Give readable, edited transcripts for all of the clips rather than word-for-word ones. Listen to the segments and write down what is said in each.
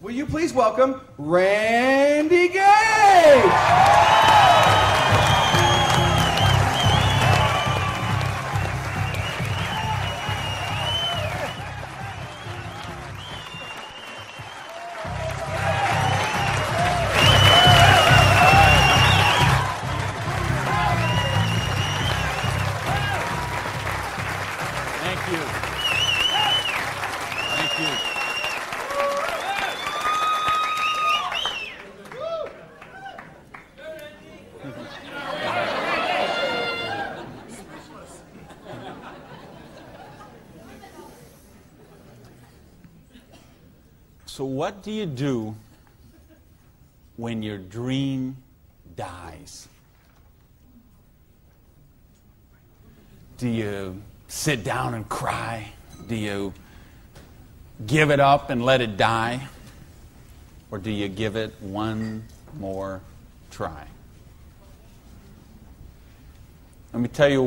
Will you please welcome Randi Geiger? So what do you do when your dream dies? Do you sit down and cry? Do you give it up and let it die? Or do you give it one more try? Let me tell you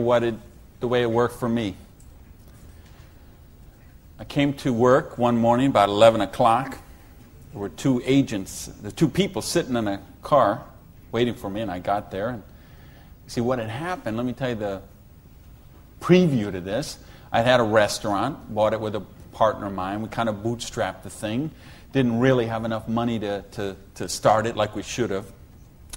the way it worked for me. I came to work one morning about 11 o'clock. There were two people sitting in a car waiting for me, and I got there. And see what had happened, let me tell you the preview to this. I had a restaurant, bought it with a partner of mine. We kind of bootstrapped the thing. Didn't really have enough money to start it like we should have.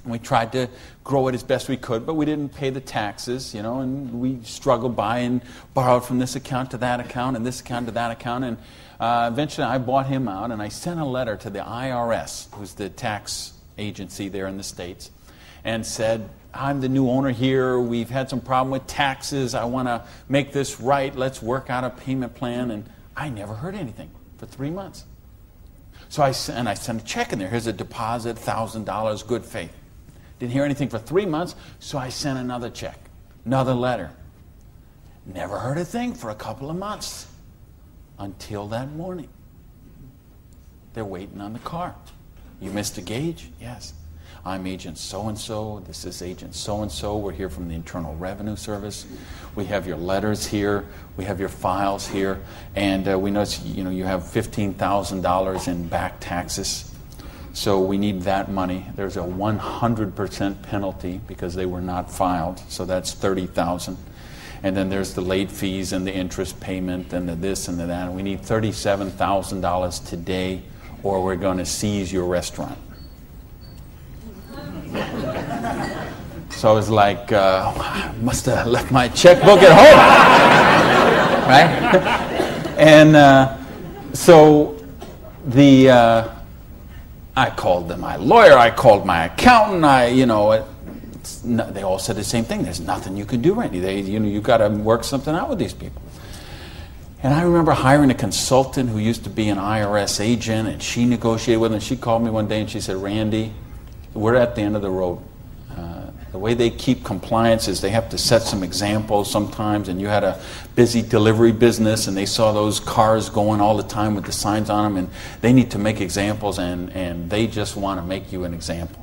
And we tried to grow it as best we could, but we didn't pay the taxes, and we struggled by and borrowed from this account to that account and this account to that account. And eventually I bought him out, and I sent a letter to the IRS, who's the tax agency there in the States, and said, I'm the new owner here. We've had some problem with taxes. I want to make this right. Let's work out a payment plan. And I never heard anything for 3 months. So I sent a check in there. Here's a deposit, $1,000, good faith. Didn't hear anything for 3 months, so I sent another check, another letter. Never heard a thing for a couple of months until that morning. They're waiting on the car. You Mr. Gage? Yes. I'm agent so-and-so. This is agent so-and-so. We're here from the Internal Revenue Service. We have your letters here. We have your files here. And we know you have $15,000 in back taxes. So we need that money. There's a 100% penalty because they were not filed. So that's $30,000. And then there's the late fees and the interest payment and the this and the that. And we need $37,000 today, or we're going to seize your restaurant. So I was like, I must have left my checkbook at home, right? And so I called my lawyer, I called my accountant, they all said the same thing. There's nothing you can do, Randy. You've got to work something out with these people. And I remember hiring a consultant who used to be an IRS agent, and she negotiated with him. She called me one day and she said, Randy, we're at the end of the road. The way they keep compliance is they have to set some examples sometimes, and you had a busy delivery business and they saw those cars going all the time with the signs on them, and they need to make examples, and they just want to make you an example.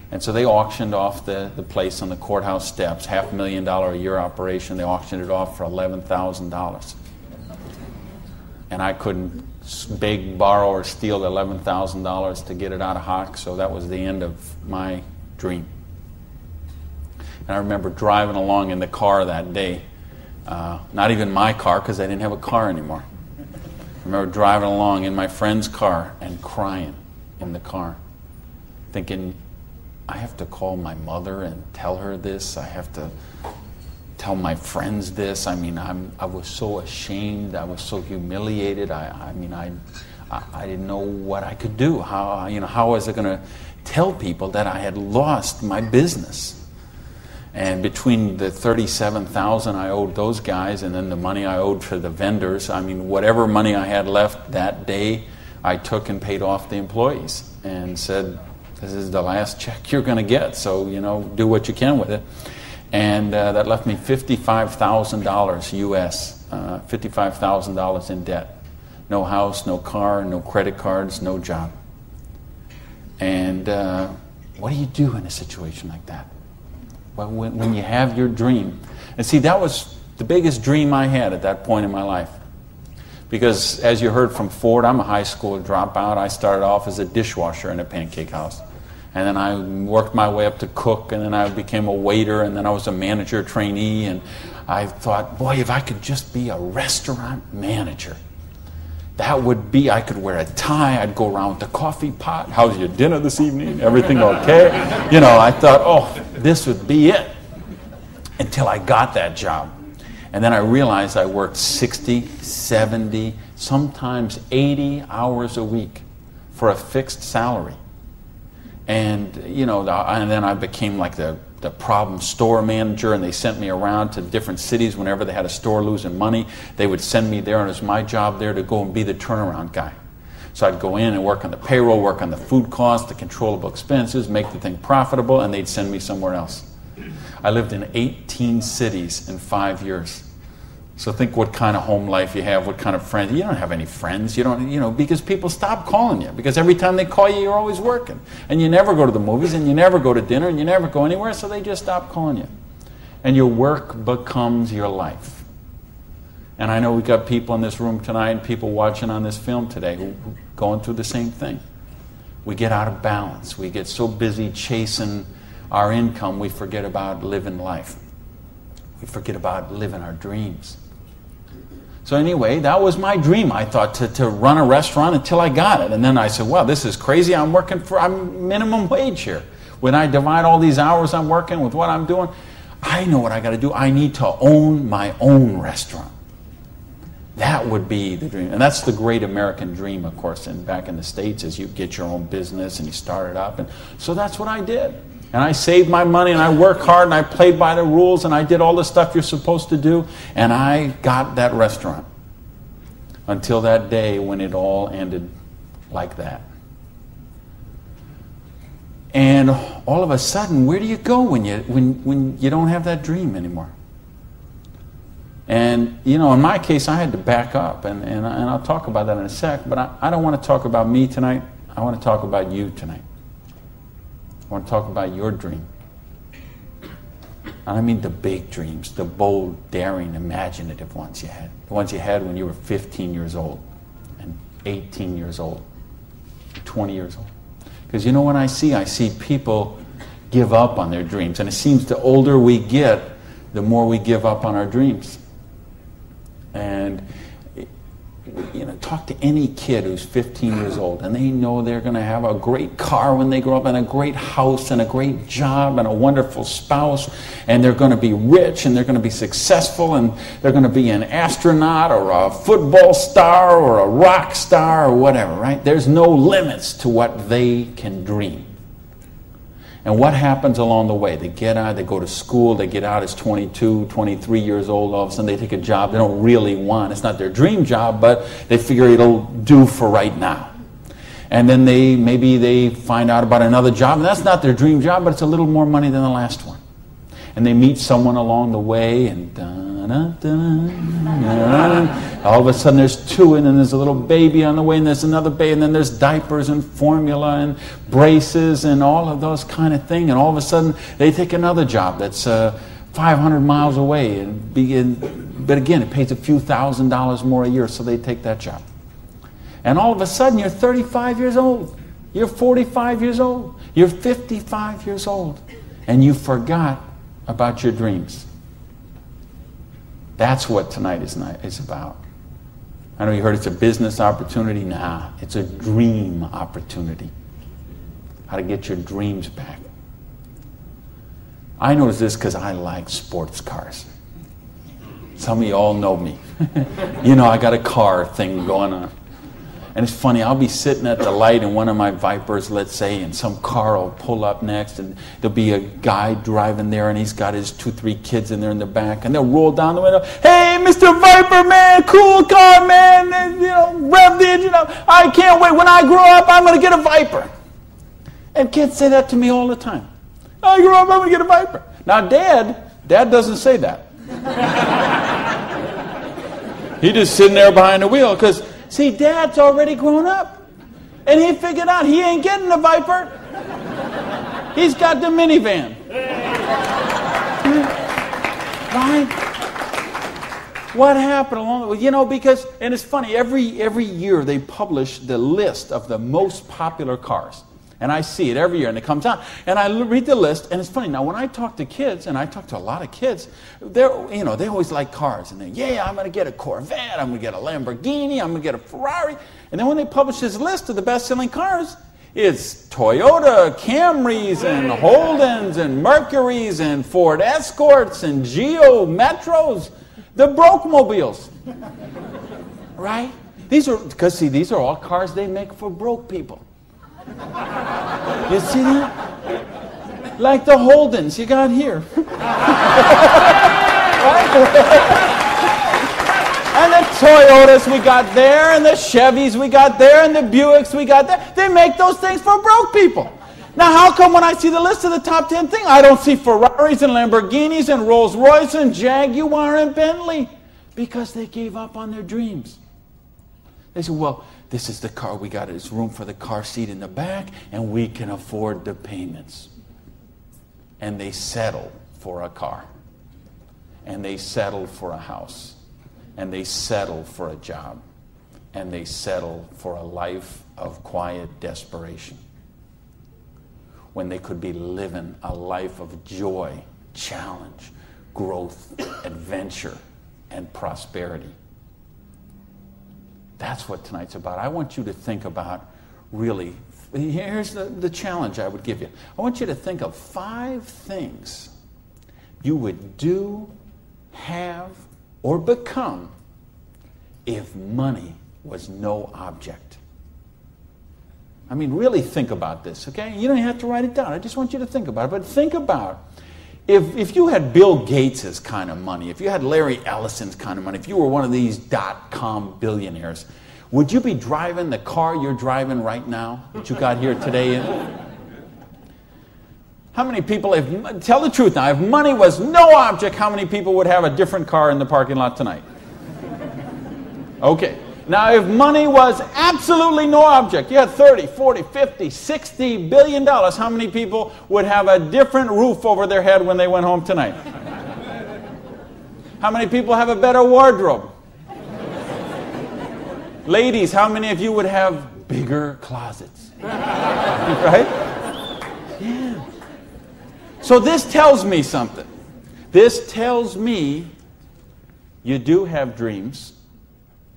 And so they auctioned off the place on the courthouse steps, $500,000 a year operation. They auctioned it off for $11,000. And I couldn't beg, borrow, or steal $11,000 to get it out of hock, so that was the end of my dream. And I remember driving along in the car that day, not even my car because I didn't have a car anymore. I remember driving along in my friend's car and crying in the car, thinking, I have to call my mother and tell her this. I have to tell my friends this. I mean, I was so ashamed. I was so humiliated. I didn't know what I could do. How was I going to tell people that I had lost my business? And between the $37,000 I owed those guys and then the money I owed for the vendors, whatever money I had left that day, I took and paid off the employees and said, this is the last check you're going to get, so, do what you can with it. And that left me $55,000 US, $55,000 in debt. No house, no car, no credit cards, no job. And what do you do in a situation like that? Well, when you have your dream. And see, that was the biggest dream I had at that point in my life. Because as you heard from Ford, I'm a high school dropout. I started off as a dishwasher in a pancake house. And then I worked my way up to cook, and then I became a waiter, and then I was a manager trainee. And I thought, boy, if I could just be a restaurant manager, that would be, I could wear a tie, I'd go around with the coffee pot. How's your dinner this evening? Everything okay? You know, I thought, oh, this would be it. Until I got that job. And then I realized I worked 60, 70, sometimes 80 hours a week for a fixed salary. And, you know, and then I became like the problem store manager, and they sent me around to different cities whenever they had a store losing money. They would send me there, and it was my job there to go and be the turnaround guy. So I'd go in and work on the payroll, work on the food costs, the controllable expenses, make the thing profitable, and they'd send me somewhere else. I lived in 18 cities in 5 years. So think what kind of home life you have, what kind of friends. You don't have any friends. You don't, you know, because people stop calling you. Because every time they call you, you're always working. And you never go to the movies, and you never go to dinner, and you never go anywhere, so they just stop calling you. And your work becomes your life. And I know we've got people in this room tonight and people watching on this film today who are going through the same thing. We get out of balance. We get so busy chasing our income, we forget about living life. We forget about living our dreams. So anyway, that was my dream. I thought to run a restaurant until I got it. And then I said, well, this is crazy. I'm minimum wage here. When I divide all these hours I'm working with what I'm doing, I know what I got to do. I need to own my own restaurant. That would be the dream. And that's the great American dream, of course, and back in the States, is you get your own business and you start it up. And so that's what I did. And I saved my money, and I worked hard, and I played by the rules, and I did all the stuff you're supposed to do, and I got that restaurant. Until that day when it all ended like that. And all of a sudden, where do you go when you don't have that dream anymore? And, you know, in my case, I had to back up, and I'll talk about that in a sec, but I don't want to talk about me tonight. I want to talk about you tonight. I want to talk about your dream. And I mean the big dreams, the bold, daring, imaginative ones you had. The ones you had when you were 15 years old, and 18 years old, 20 years old. Because you know what I see people give up on their dreams. And it seems the older we get, the more we give up on our dreams. And you know, talk to any kid who's 15 years old, and they know they're going to have a great car when they grow up, and a great house, and a great job, and a wonderful spouse, and they're going to be rich, and they're going to be successful, and they're going to be an astronaut, or a football star, or a rock star, or whatever, right? There's no limits to what they can dream. And what happens along the way? They get out, they go to school, they get out as 22, 23 years old, all of a sudden they take a job they don't really want. It's not their dream job, but they figure it'll do for right now. And then maybe they find out about another job, and that's not their dream job, but it's a little more money than the last one. And they meet someone along the way, and all of a sudden there's two, and then there's a little baby on the way, and there's another baby, and then there's diapers and formula and braces and all of those kind of things. And all of a sudden they take another job that's 500 miles away, but again, it pays a few $1,000s more a year, so they take that job. And all of a sudden you're 35 years old, you're 45 years old, you're 55 years old, and you forgot about your dreams. That's what tonight is about. I know you heard it's a business opportunity. Nah, it's a dream opportunity. How to get your dreams back. I notice this because I like sports cars. Some of you all know me. You know, I got a car thing going on. And it's funny, I'll be sitting at the light in one of my Vipers, let's say, and some car will pull up next, and there'll be a guy driving there, and he's got his 2-3 kids in there in the back, and they'll roll down the window, "Hey, Mr. Viper, man, cool car, man, and, you know, rev the engine up. I can't wait. When I grow up, I'm going to get a Viper." And kids say that to me all the time. "I grow up, I'm going to get a Viper." Now, Dad doesn't say that. He's just sitting there behind the wheel, because see, Dad's already grown up. And he figured out he ain't getting the Viper. He's got the minivan. Right? What happened along the way? You know, because, and it's funny, every year they publish the list of the most popular cars. And I see it every year, and it comes out. And I read the list, and it's funny. Now, when I talk to kids, and I talk to a lot of kids, they always like cars. And I'm going to get a Corvette, I'm going to get a Lamborghini, I'm going to get a Ferrari. And then when they publish this list of the best-selling cars, it's Toyota Camrys and Holdens and Mercurys and Ford Escorts and Geo Metros, the broke mobiles, right? These are all cars they make for broke people. You see that? Like the Holdens you got here. Right? And the Toyotas we got there, and the Chevys we got there, and the Buicks we got there. They make those things for broke people. Now, how come when I see the list of the top 10 things, I don't see Ferraris and Lamborghinis and Rolls Royce and Jaguar and Bentley? Because they gave up on their dreams. They said, well, this is the car we got. There's room for the car seat in the back, and we can afford the payments. And they settle for a car. And they settle for a house. And they settle for a job. And they settle for a life of quiet desperation. When they could be living a life of joy, challenge, growth, adventure, and prosperity. That's what tonight's about. I want you to think about, really, here's the challenge I would give you. I want you to think of 5 things you would do, have, or become if money was no object. I mean, really think about this, okay? You don't have to write it down. I just want you to think about it. But think about if you had Bill Gates' kind of money, if you had Larry Ellison's kind of money, if you were one of these .com billionaires, would you be driving the car you're driving right now that you got here today in? How many people, tell the truth now, if money was no object, how many people would have a different car in the parking lot tonight? Okay. Now, if money was absolutely no object, you had 30, 40, 50, 60 billion dollars, how many people would have a different roof over their head when they went home tonight? How many people have a better wardrobe? Ladies, how many of you would have bigger closets? Right? Yeah. So this tells me something. This tells me you do have dreams.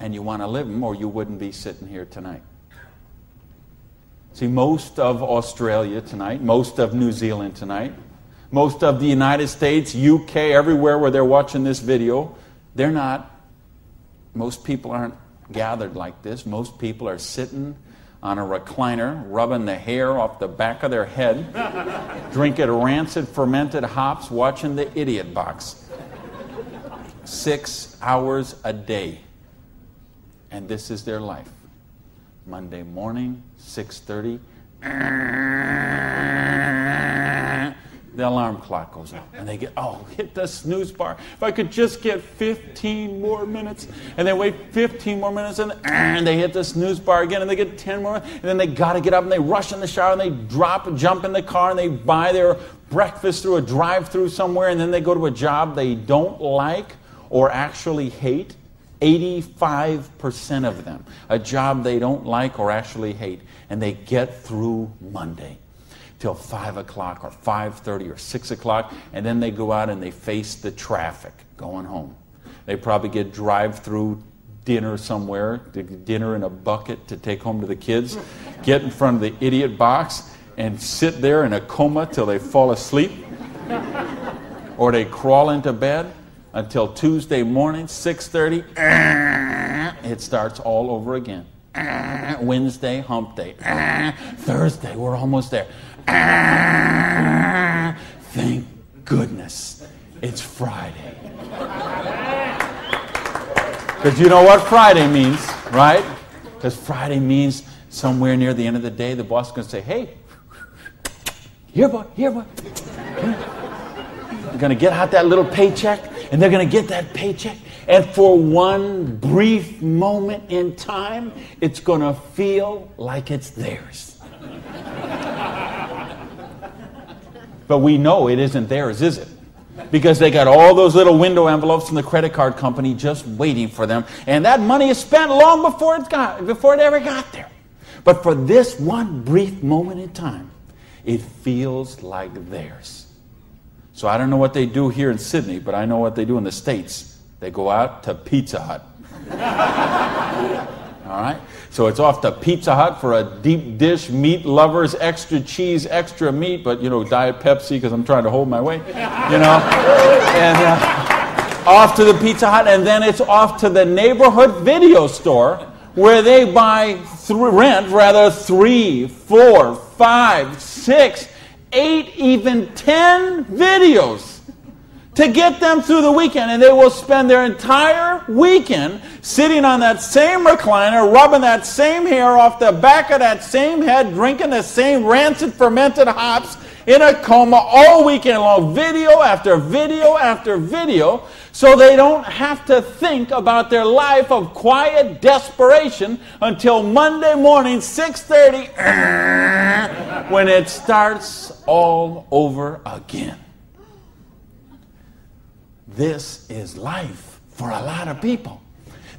And you want to live them, or you wouldn't be sitting here tonight. See, most of Australia tonight, most of New Zealand tonight, most of the United States, UK, everywhere where they're watching this video, most people aren't gathered like this. Most people are sitting on a recliner, rubbing the hair off the back of their head, drinking rancid fermented hops, watching the Idiot Box. 6 hours a day. And this is their life. Monday morning, 6:30. The alarm clock goes off. And they hit the snooze bar. If I could just get 15 more minutes. And they wait 15 more minutes. And they hit the snooze bar again. And they get 10 more. And then they got to get up. And they rush in the shower. And they jump in the car. And they buy their breakfast through a drive-thru somewhere. And then they go to a job they don't like or actually hate. 85% of them, a job they don't like or actually hate, and they get through Monday till 5 o'clock or 5:30 or 6 o'clock, and then they go out and they face the traffic going home. They probably get drive-through dinner somewhere, dinner in a bucket to take home to the kids, get in front of the Idiot Box and sit there in a coma till they fall asleep, or they crawl into bed. Until Tuesday morning, 6:30, it starts all over again. Wednesday, hump day. Thursday, we're almost there. Thank goodness it's Friday. Because you know what Friday means, right? Because Friday means somewhere near the end of the day, the boss is going to say, hey, here, boy. You're going to get out that little paycheck. And they're going to get that paycheck. And for one brief moment in time, it's going to feel like it's theirs. But we know it isn't theirs, is it? because they got all those little window envelopes from the credit card company just waiting for them. And that money is spent long before it ever got there. But for this one brief moment in time, it feels like theirs. So I don't know what they do here in Sydney, but I know what they do in the States. They go out to Pizza Hut. All right? So it's off to Pizza Hut for a deep dish, meat lovers, extra cheese, extra meat, but, Diet Pepsi because I'm trying to hold my weight, And off to the Pizza Hut, and then it's off to the neighborhood video store where they rent 3, 4, 5, 6, 8, even 10 videos to get them through the weekend. And they will spend their entire weekend sitting on that same recliner, rubbing that same hair off the back of that same head, drinking the same rancid fermented hops in a coma all weekend long, video after video after video, so they don't have to think about their life of quiet desperation until Monday morning, 6:30, when it starts all over again. This is life for a lot of people.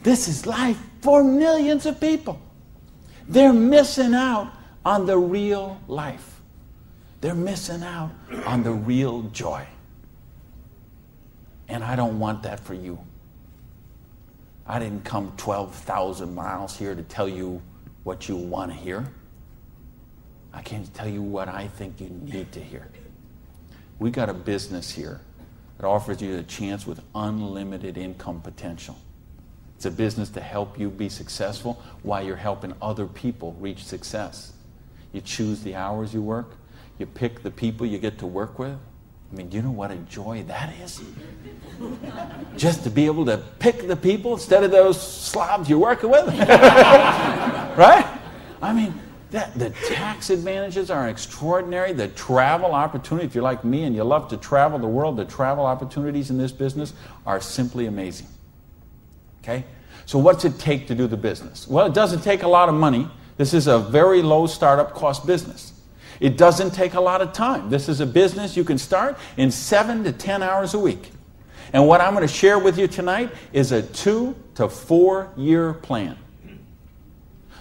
This is life for millions of people. They're missing out on the real life. They're missing out on the real joy. And I don't want that for you. I didn't come 12,000 miles here to tell you what you want to hear. I came to tell you what I think you need to hear. We got a business here that offers you a chance with unlimited income potential. It's a business to help you be successful while you're helping other people reach success. You choose the hours you work. You pick the people you get to work with. I mean, do you know what a joy that is? Just to be able to pick the people instead of those slobs you're working with. Right? I mean, the tax advantages are extraordinary. The travel opportunity, if you're like me and you love to travel the world, the travel opportunities in this business are simply amazing. Okay? So what's it take to do the business? Well, it doesn't take a lot of money. This is a very low startup cost business. It doesn't take a lot of time. This is a business you can start in 7 to 10 hours a week. And what I'm going to share with you tonight is a 2 to 4 year plan.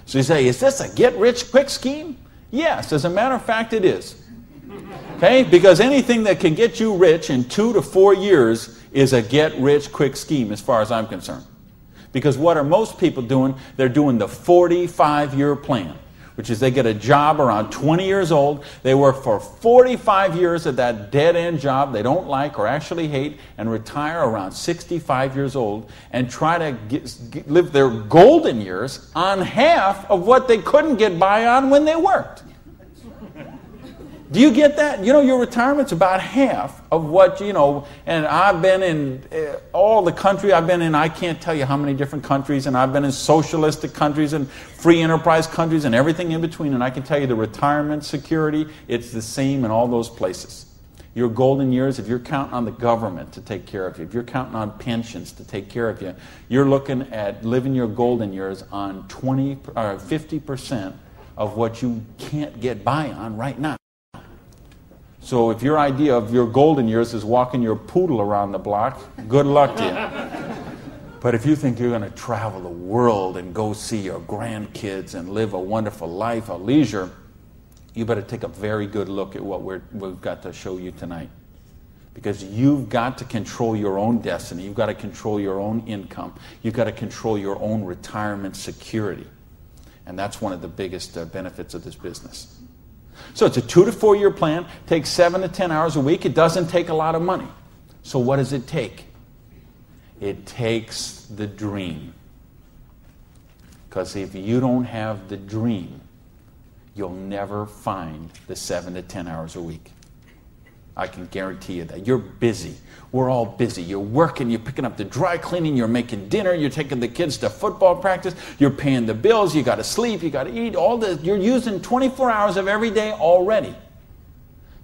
So you say, is this a get-rich-quick scheme? Yes, as a matter of fact, it is. Okay? Because anything that can get you rich in 2 to 4 years is a get-rich-quick scheme as far as I'm concerned. Because what are most people doing? They're doing the 45-year plan, which is they get a job around 20 years old. They work for 45 years at that dead-end job they don't like or actually hate and retire around 65 years old and try to live their golden years on half of what they couldn't get by on when they worked. Do you get that? Your retirement's about half of what, and I've been in all the country I've been in. I can't tell you how many different countries, and I've been in socialistic countries and free enterprise countries and everything in between, and I can tell you the retirement security, it's the same in all those places. Your golden years, if you're counting on the government to take care of you, if you're counting on pensions to take care of you, you're looking at living your golden years on 50% of what you can't get by on right now. So if your idea of your golden years is walking your poodle around the block, good luck to you. But if you think you're going to travel the world and go see your grandkids and live a wonderful life of leisure, you better take a very good look at what we've got to show you tonight. Because you've got to control your own destiny. You've got to control your own income. You've got to control your own retirement security. And that's one of the biggest benefits of this business. So it's a 2 to 4 year plan, takes 7 to 10 hours a week. It doesn't take a lot of money. So what does it take? It takes the dream. Because if you don't have the dream, you'll never find the 7 to 10 hours a week. I can guarantee you that. You're busy. We're all busy. You're working, you're picking up the dry cleaning, you're making dinner, you're taking the kids to football practice, you're paying the bills, you got to sleep, you got to eat, all this. You're using 24 hours of every day already.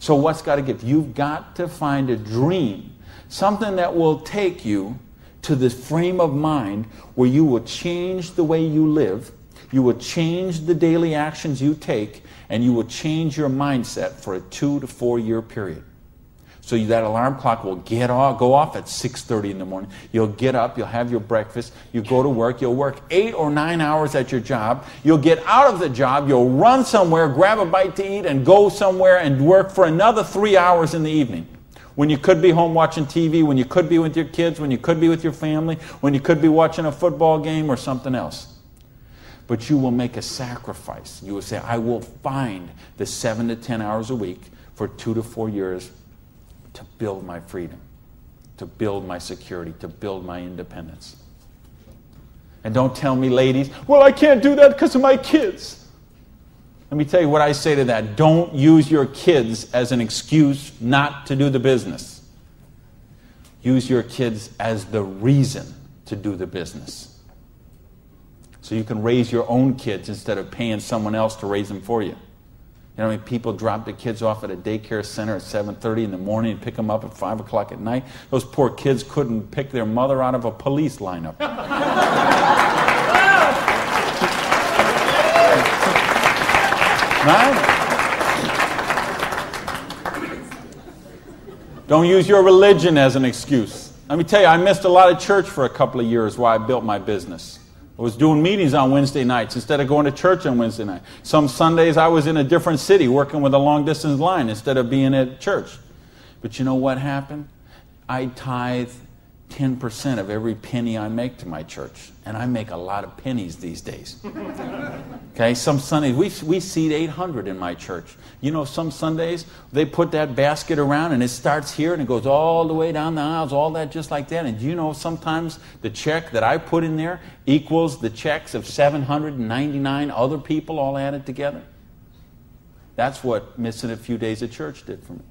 So what's got to give? You've got to find a dream, something that will take you to this frame of mind where you will change the way you live, you will change the daily actions you take, and you will change your mindset for a 2 to 4 year period. So that alarm clock will go off at 6:30 in the morning. You'll get up, you'll have your breakfast, you go to work, you'll work 8 or 9 hours at your job, you'll get out of the job, you'll run somewhere, grab a bite to eat, and go somewhere and work for another 3 hours in the evening. When you could be home watching TV, when you could be with your kids, when you could be with your family, when you could be watching a football game or something else. But you will make a sacrifice. You will say, I will find the 7 to 10 hours a week for 2 to 4 years to build my freedom, to build my security, to build my independence. And don't tell me, ladies, well, I can't do that because of my kids. Let me tell you what I say to that. Don't use your kids as an excuse not to do the business. Use your kids as the reason to do the business. So you can raise your own kids instead of paying someone else to raise them for you. You know how many people drop their kids off at a daycare center at 7:30 in the morning and pick them up at 5 o'clock at night? Those poor kids couldn't pick their mother out of a police lineup. Right? Don't use your religion as an excuse. Let me tell you, I missed a lot of church for a couple of years while I built my business. I was doing meetings on Wednesday nights instead of going to church on Wednesday night. Some Sundays I was in a different city working with a long-distance line instead of being at church. But you know what happened? I tithe 10% of every penny I make to my church. And I make a lot of pennies these days. Okay, some Sundays, we seat 800 in my church. You know, some Sundays, they put that basket around and it starts here and it goes all the way down the aisles, all that just like that. And do you know sometimes the check that I put in there equals the checks of 799 other people all added together? That's what missing a few days of church did for me.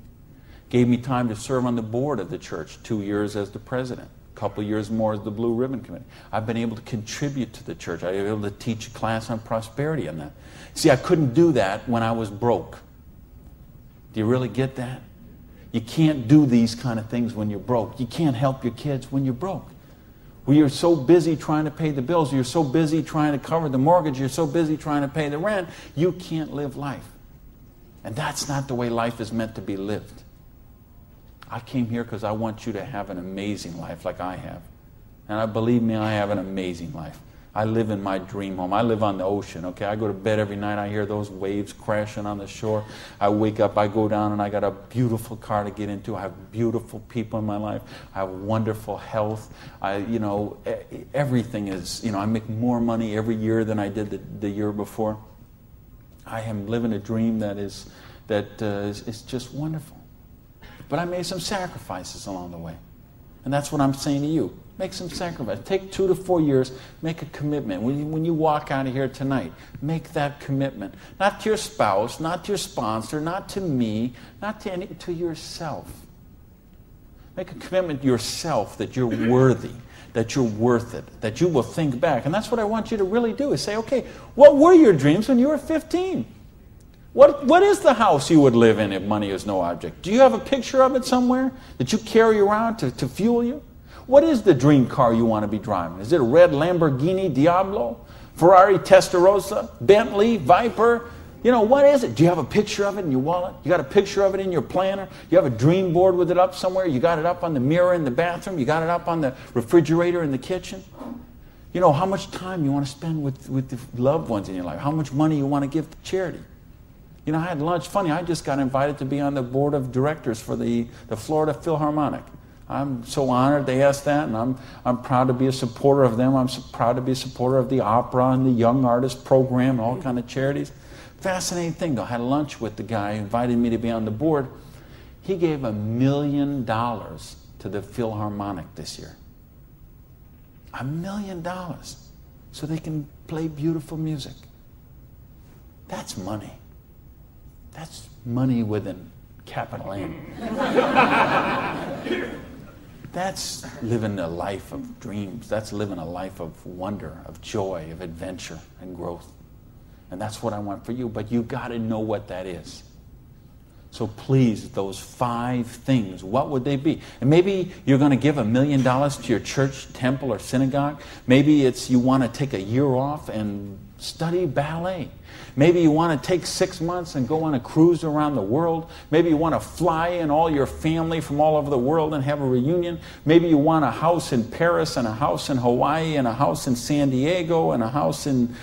Gave me time to serve on the board of the church, 2 years as the president, a couple of years more as the Blue Ribbon Committee. I've been able to contribute to the church. I've been able to teach a class on prosperity on that. See, I couldn't do that when I was broke. Do you really get that? You can't do these kind of things when you're broke. You can't help your kids when you're broke. When you're so busy trying to pay the bills, you're so busy trying to cover the mortgage, you're so busy trying to pay the rent, you can't live life. And that's not the way life is meant to be lived. I came here because I want you to have an amazing life like I have. And believe me, I have an amazing life. I live in my dream home. I live on the ocean, okay? I go to bed every night. I hear those waves crashing on the shore. I wake up, I go down, and I got a beautiful car to get into. I have beautiful people in my life. I have wonderful health. Everything is, I make more money every year than I did the year before. I am living a dream that is just wonderful. But I made some sacrifices along the way. And that's what I'm saying to you. Make some sacrifice. Take 2 to 4 years. Make a commitment. When you walk out of here tonight, make that commitment. Not to your spouse, not to your sponsor, not to me, not to yourself. Make a commitment to yourself that you're worthy, that you're worth it, that you will think back. And that's what I want you to really do, is say, okay, what were your dreams when you were 15? What is the house you would live in if money is no object? Do you have a picture of it somewhere that you carry around to fuel you? What is the dream car you want to be driving? Is it a red Lamborghini Diablo? Ferrari Testarossa? Bentley? Viper? What is it? Do you have a picture of it in your wallet? You got a picture of it in your planner? You have a dream board with it up somewhere? You got it up on the mirror in the bathroom? You got it up on the refrigerator in the kitchen? How much time you want to spend with the loved ones in your life? How much money you want to give to charity? I had lunch. Funny, I just got invited to be on the board of directors for the Florida Philharmonic. I'm so honored they asked that, and I'm proud to be a supporter of them. I'm proud to be a supporter of the opera and the Young Artist Program and all kind of charities. Fascinating thing, though. I had lunch with the guy who invited me to be on the board. He gave $1 million to the Philharmonic this year. $1 million. So they can play beautiful music. That's money. That's money with a capital M. That's living a life of dreams. That's living a life of wonder, of joy, of adventure and growth. And that's what I want for you. But you got to know what that is. So please, those 5 things, what would they be? And maybe you're going to give $1 million to your church, temple, or synagogue. Maybe it's you want to take a year off and study ballet. Maybe you want to take 6 months and go on a cruise around the world. Maybe you want to fly in all your family from all over the world and have a reunion. Maybe you want a house in Paris and a house in Hawaii and a house in San Diego and a house in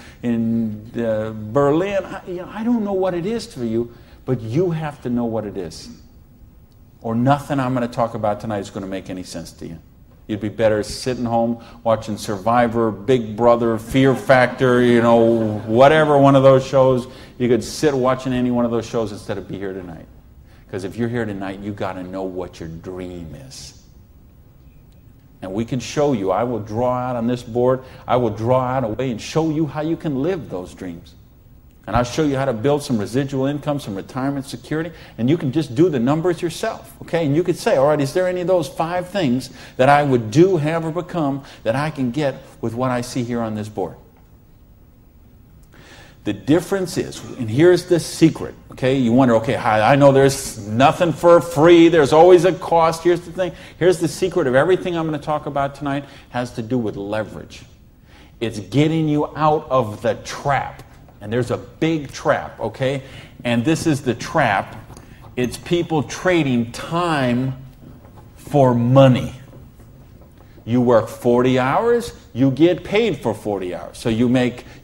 Berlin. I don't know what it is for you, but you have to know what it is. Or nothing I'm going to talk about tonight is going to make any sense to you. You'd be better sitting home watching Survivor, Big Brother, Fear Factor, whatever one of those shows. You could sit watching any one of those shows instead of be here tonight. Because if you're here tonight, you got to know what your dream is. And we can show you. I will draw out on this board. I will draw out a way and show you how you can live those dreams. And I'll show you how to build some residual income, some retirement security, and you can just do the numbers yourself, okay? And you could say, all right, is there any of those 5 things that I would do, have, or become that I can get with what I see here on this board? The difference is, and here's the secret, okay? You wonder, okay, I know there's nothing for free. There's always a cost. Here's the thing. Here's the secret of everything I'm going to talk about tonight has to do with leverage. It's getting you out of the trap. And there's a big trap, okay? And this is the trap. It's people trading time for money. You work 40 hours, you get paid for 40 hours. So you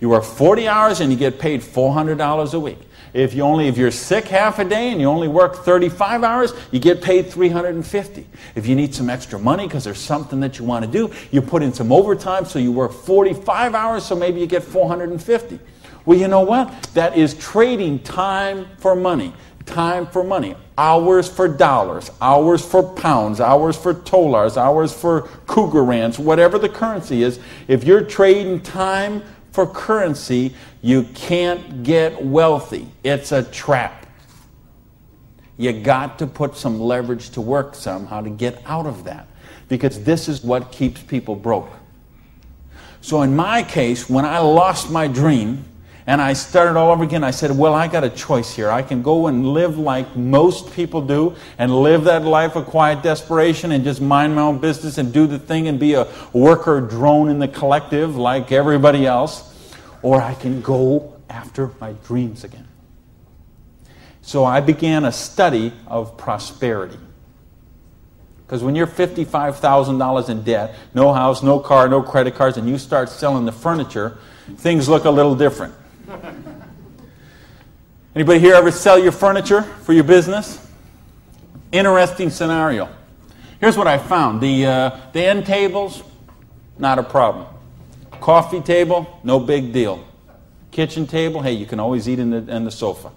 work 40 hours and you get paid $400 a week. If you're sick half a day and you only work 35 hours, you get paid $350. If you need some extra money because there's something that you want to do, you put in some overtime, so you work 45 hours, so maybe you get $450. Well, you know what? That is trading time for money. Time for money. Hours for dollars. Hours for pounds. Hours for dollars. Hours for cougar rands. Whatever the currency is. If you're trading time for currency, you can't get wealthy. It's a trap. You got to put some leverage to work somehow to get out of that. Because this is what keeps people broke. So in my case, when I lost my dream, and I started all over again, I said, well, I got a choice here. I can go and live like most people do and live that life of quiet desperation and just mind my own business and do the thing and be a worker drone in the collective like everybody else. Or I can go after my dreams again. So I began a study of prosperity. Because when you're $55,000 in debt, no house, no car, no credit cards, and you start selling the furniture, things look a little different. Anybody here ever sell your furniture for your business? Interesting scenario. Here's what I found. The end tables, not a problem. Coffee table, no big deal. Kitchen table, hey, you can always eat in the sofa.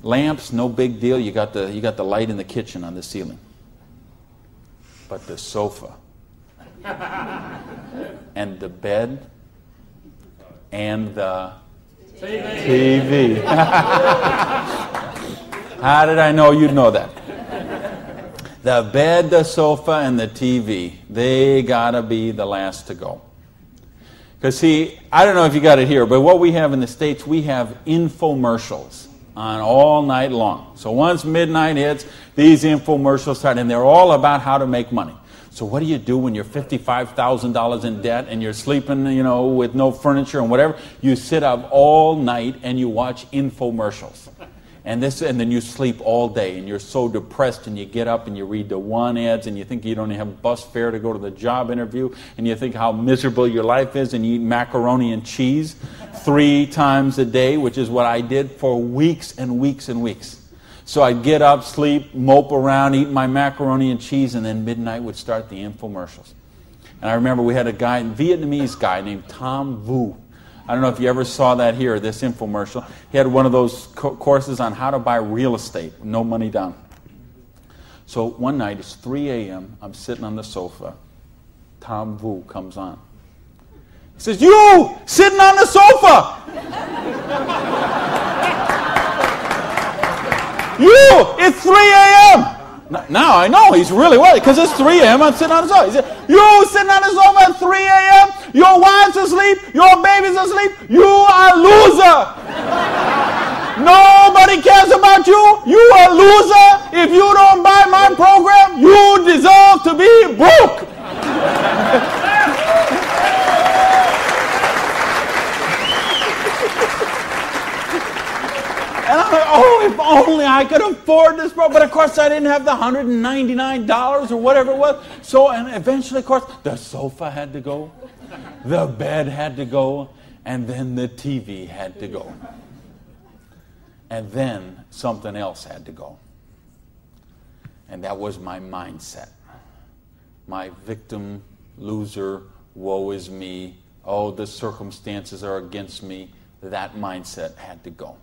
Lamps, no big deal. You got the light in the kitchen on the ceiling. But the sofa and the bed and the TV. How did I know you'd know that? The bed, the sofa, and the TV, they gotta be the last to go. Because see, I don't know if you got it here, but what we have in the States, we have infomercials on all night long. So once midnight hits, these infomercials start, and they're all about how to make money. So what do you do when you're $55,000 in debt and you're sleeping, with no furniture and whatever? You sit up all night and you watch infomercials. And then you sleep all day and you're so depressed, and you get up and you read the one ads and you think you don't have bus fare to go to the job interview, and you think how miserable your life is, and you eat macaroni and cheese 3 times a day, which is what I did for weeks and weeks and weeks. So I'd get up, sleep, mope around, eat my macaroni and cheese, and then midnight would start the infomercials. And I remember we had a Vietnamese guy named Tom Vu. I don't know if you ever saw that here, this infomercial. He had one of those courses on how to buy real estate, no money down. So one night, it's 3 a.m., I'm sitting on the sofa. Tom Vu comes on. He says, "You, sitting on the sofa! You, it's 3 a.m. Now I know he's really worried, because it's 3 a.m. I'm sitting on the sofa. He said, "You sitting on the sofa at 3 a.m. Your wife's asleep. Your baby's asleep. You are a loser." Nobody cares about you. You a loser. If you don't buy my program, you deserve to be broke. And I'm like, oh, if only I could afford this program. But of course, I didn't have the $199 or whatever it was. So, and eventually, of course, the sofa had to go, the bed had to go, and then the TV had to go. And then something else had to go. And that was my mindset. My victim, loser, woe is me, oh, the circumstances are against me. That mindset had to go.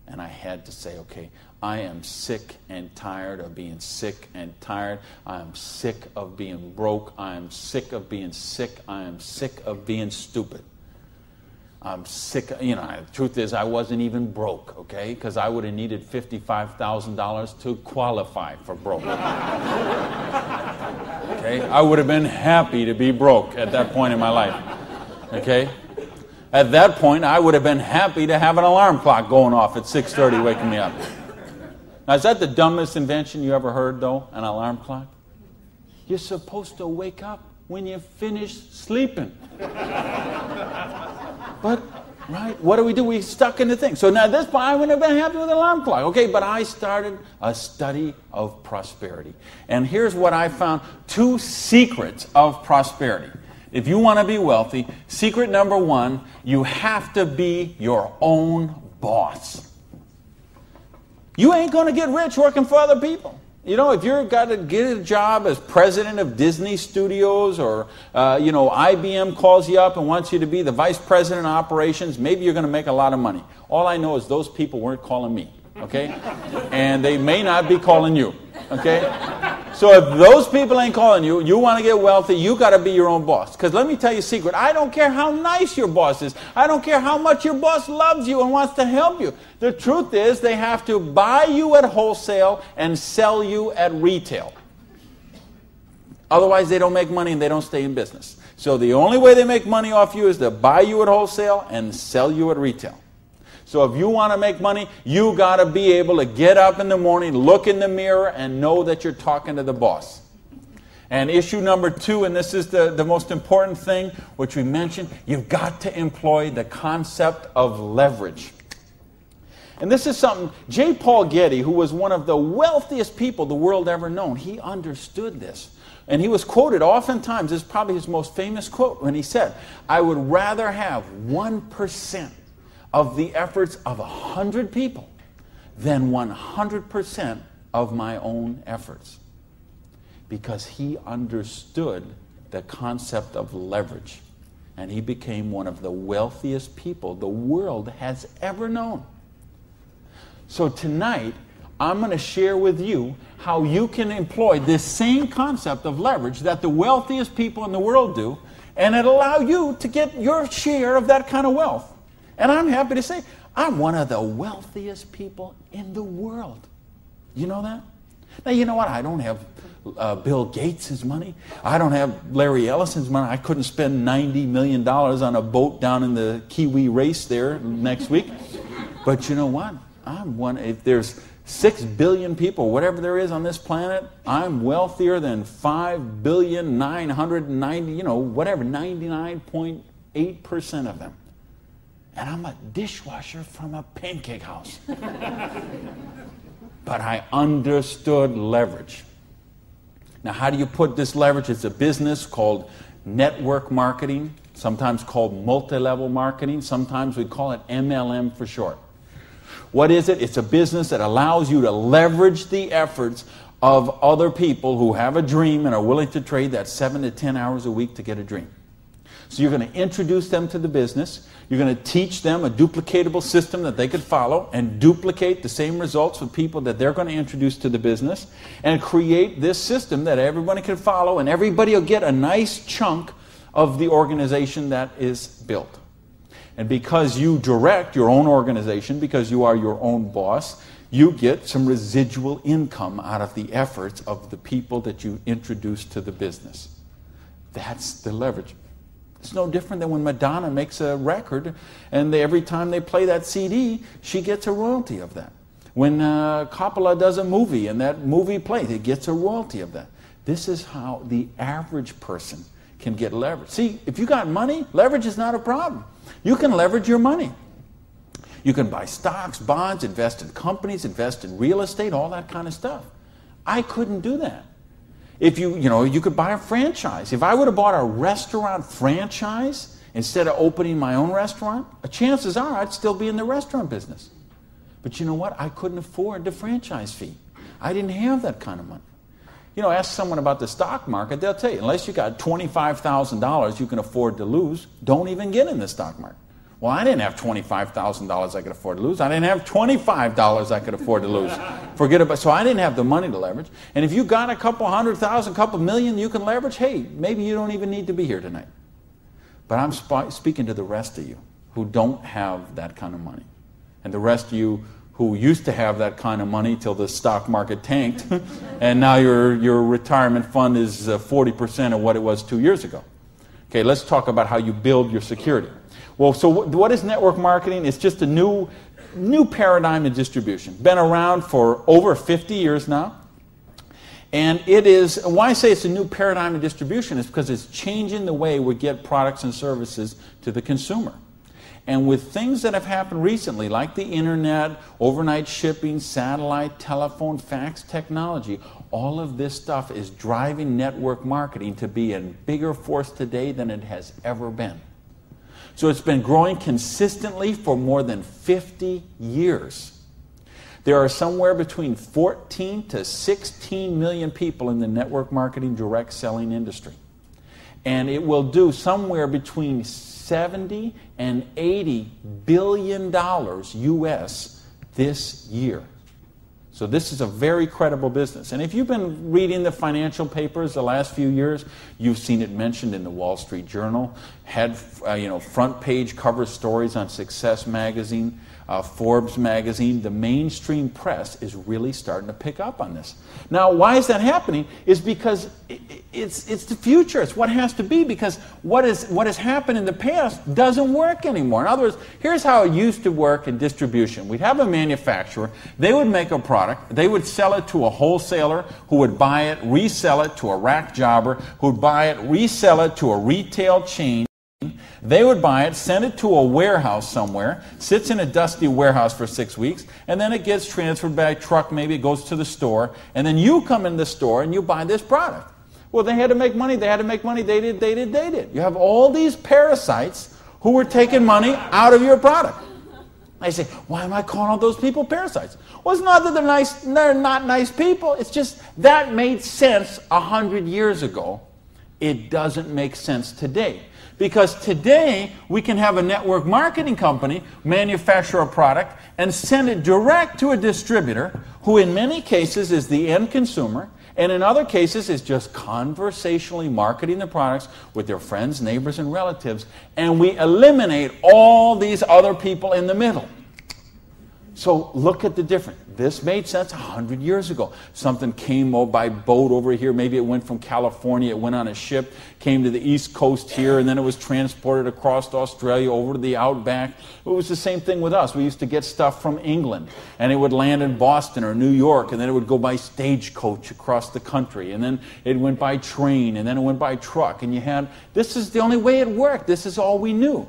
And I had to say, okay, I am sick and tired of being sick and tired. I am sick of being broke. I am sick of being sick. I am sick of being stupid. I'm sick, the truth is I wasn't even broke, okay? Because I would have needed $55,000 to qualify for broke. Okay? I would have been happy to be broke at that point in my life, okay? At that point, I would have been happy to have an alarm clock going off at 6:30 waking me up. Now, is that the dumbest invention you ever heard, though, an alarm clock? You're supposed to wake up when you finish sleeping. But, right, what do? We stuck in the thing. So now at this point, I wouldn't have been happy with an alarm clock. Okay, but I started a study of prosperity. And here's what I found. 2 secrets of prosperity. If you want to be wealthy, secret number 1, you have to be your own boss. You ain't going to get rich working for other people. If you've got to get a job as president of Disney Studios or, IBM calls you up and wants you to be the vice president of operations, maybe you're going to make a lot of money. All I know is those people weren't calling me, okay? And they may not be calling you, okay? So if those people ain't calling you, you want to get wealthy, you got to be your own boss. Because let me tell you a secret. I don't care how nice your boss is. I don't care how much your boss loves you and wants to help you. The truth is they have to buy you at wholesale and sell you at retail. Otherwise, they don't make money and they don't stay in business. So the only way they make money off you is to buy you at wholesale and sell you at retail. So if you want to make money, you got to be able to get up in the morning, look in the mirror, and know that you're talking to the boss. And issue number 2, and this is the most important thing, which we mentioned, you've got to employ the concept of leverage. And this is something, J. Paul Getty, who was one of the wealthiest people the world ever known, he understood this. And he was quoted oftentimes, this is probably his most famous quote, when he said, I would rather have 1% of the efforts of 100 people than 100% of my own efforts. Because he understood the concept of leverage. And he became one of the wealthiest people the world has ever known. So tonight, I'm going to share with you how you can employ this same concept of leverage that the wealthiest people in the world do, and it'll allow you to get your share of that kind of wealth. And I'm happy to say, I'm one of the wealthiest people in the world. You know that? Now, you know what? I don't have Bill Gates' money. I don't have Larry Ellison's money. I couldn't spend $90 million on a boat down in the Kiwi race there next week. But you know what? I'm one. If there's 6 billion people, whatever there is on this planet, I'm wealthier than 5,990, whatever, 99.8% of them. And I'm a dishwasher from a pancake house. But I understood leverage. Now, how do you put this leverage? It's a business called network marketing, sometimes called multi-level marketing. Sometimes we call it MLM for short. What is it? It's a business that allows you to leverage the efforts of other people who have a dream and are willing to trade that 7 to 10 hours a week to get a dream. So you're going to introduce them to the business. You're going to teach them a duplicatable system that they could follow and duplicate the same results with people that they're going to introduce to the business and create this system that everybody can follow, and everybody will get a nice chunk of the organization that is built. And because you direct your own organization, because you are your own boss, you get some residual income out of the efforts of the people that you introduce to the business. That's the leverage. It's no different than when Madonna makes a record, and every time they play that CD, she gets a royalty of that. When Coppola does a movie and that movie plays, it gets a royalty of that. This is how the average person can get leverage. See, if you got money, leverage is not a problem. You can leverage your money. You can buy stocks, bonds, invest in companies, invest in real estate, all that kind of stuff. I couldn't do that. If you could buy a franchise. If I would have bought a restaurant franchise instead of opening my own restaurant, chances are I'd still be in the restaurant business. But you know what? I couldn't afford the franchise fee. I didn't have that kind of money. Ask someone about the stock market, they'll tell you, unless you got $25,000 you can afford to lose, don't even get in the stock market. Well, I didn't have $25,000 I could afford to lose. I didn't have $25 I could afford to lose. So I didn't have the money to leverage. And if you got a couple $100,000, couple million you can leverage, hey, maybe you don't even need to be here tonight. But I'm speaking to the rest of you who don't have that kind of money. And the rest of you who used to have that kind of money till the stock market tanked, and now your retirement fund is 40% of what it was 2 years ago. Okay, let's talk about how you build your security. Well, so what is network marketing? It's just a new paradigm in distribution. Been around for over 50 years now. And it is, why I say it's a new paradigm in distribution is because it's changing the way we get products and services to the consumer. And with things that have happened recently, like the internet, overnight shipping, satellite, telephone, fax technology, all of this stuff is driving network marketing to be a bigger force today than it has ever been. So it's been growing consistently for more than 50 years. There are somewhere between 14 to 16 million people in the network marketing direct selling industry. And it will do somewhere between 70 and 80 billion dollars US this year. So this is a very credible business. And if you've been reading the financial papers the last few years, you've seen it mentioned in the Wall Street Journal, had front page cover stories on Success magazine, Forbes magazine. The mainstream press is really starting to pick up on this. Now, why is that happening? Is because it's the future. It's what has to be, because what has happened in the past doesn't work anymore. In other words, here's how it used to work in distribution. We'd have a manufacturer. They would make a product. They would sell it to a wholesaler who would buy it, resell it to a rack jobber who would buy it, resell it to a retail chain. They would buy it, send it to a warehouse somewhere, sits in a dusty warehouse for 6 weeks, and then it gets transferred by truck, maybe it goes to the store, and then you come in the store and you buy this product. Well, they had to make money, they did. You have all these parasites who were taking money out of your product. I say, why am I calling all those people parasites? Well, it's not that they're not nice people, it's just that made sense 100 years ago. It doesn't make sense today. Because today, we can have a network marketing company manufacture a product and send it direct to a distributor who in many cases is the end consumer, and in other cases is just conversationally marketing the products with their friends, neighbors, and relatives, and we eliminate all these other people in the middle. So look at the difference. This made sense 100 years ago. Something came by boat over here. Maybe it went from California, it went on a ship, came to the East Coast here, and then it was transported across to Australia, over to the outback. It was the same thing with us. We used to get stuff from England, and it would land in Boston or New York, and then it would go by stagecoach across the country, and then it went by train, and then it went by truck, and this is the only way it worked. This is all we knew.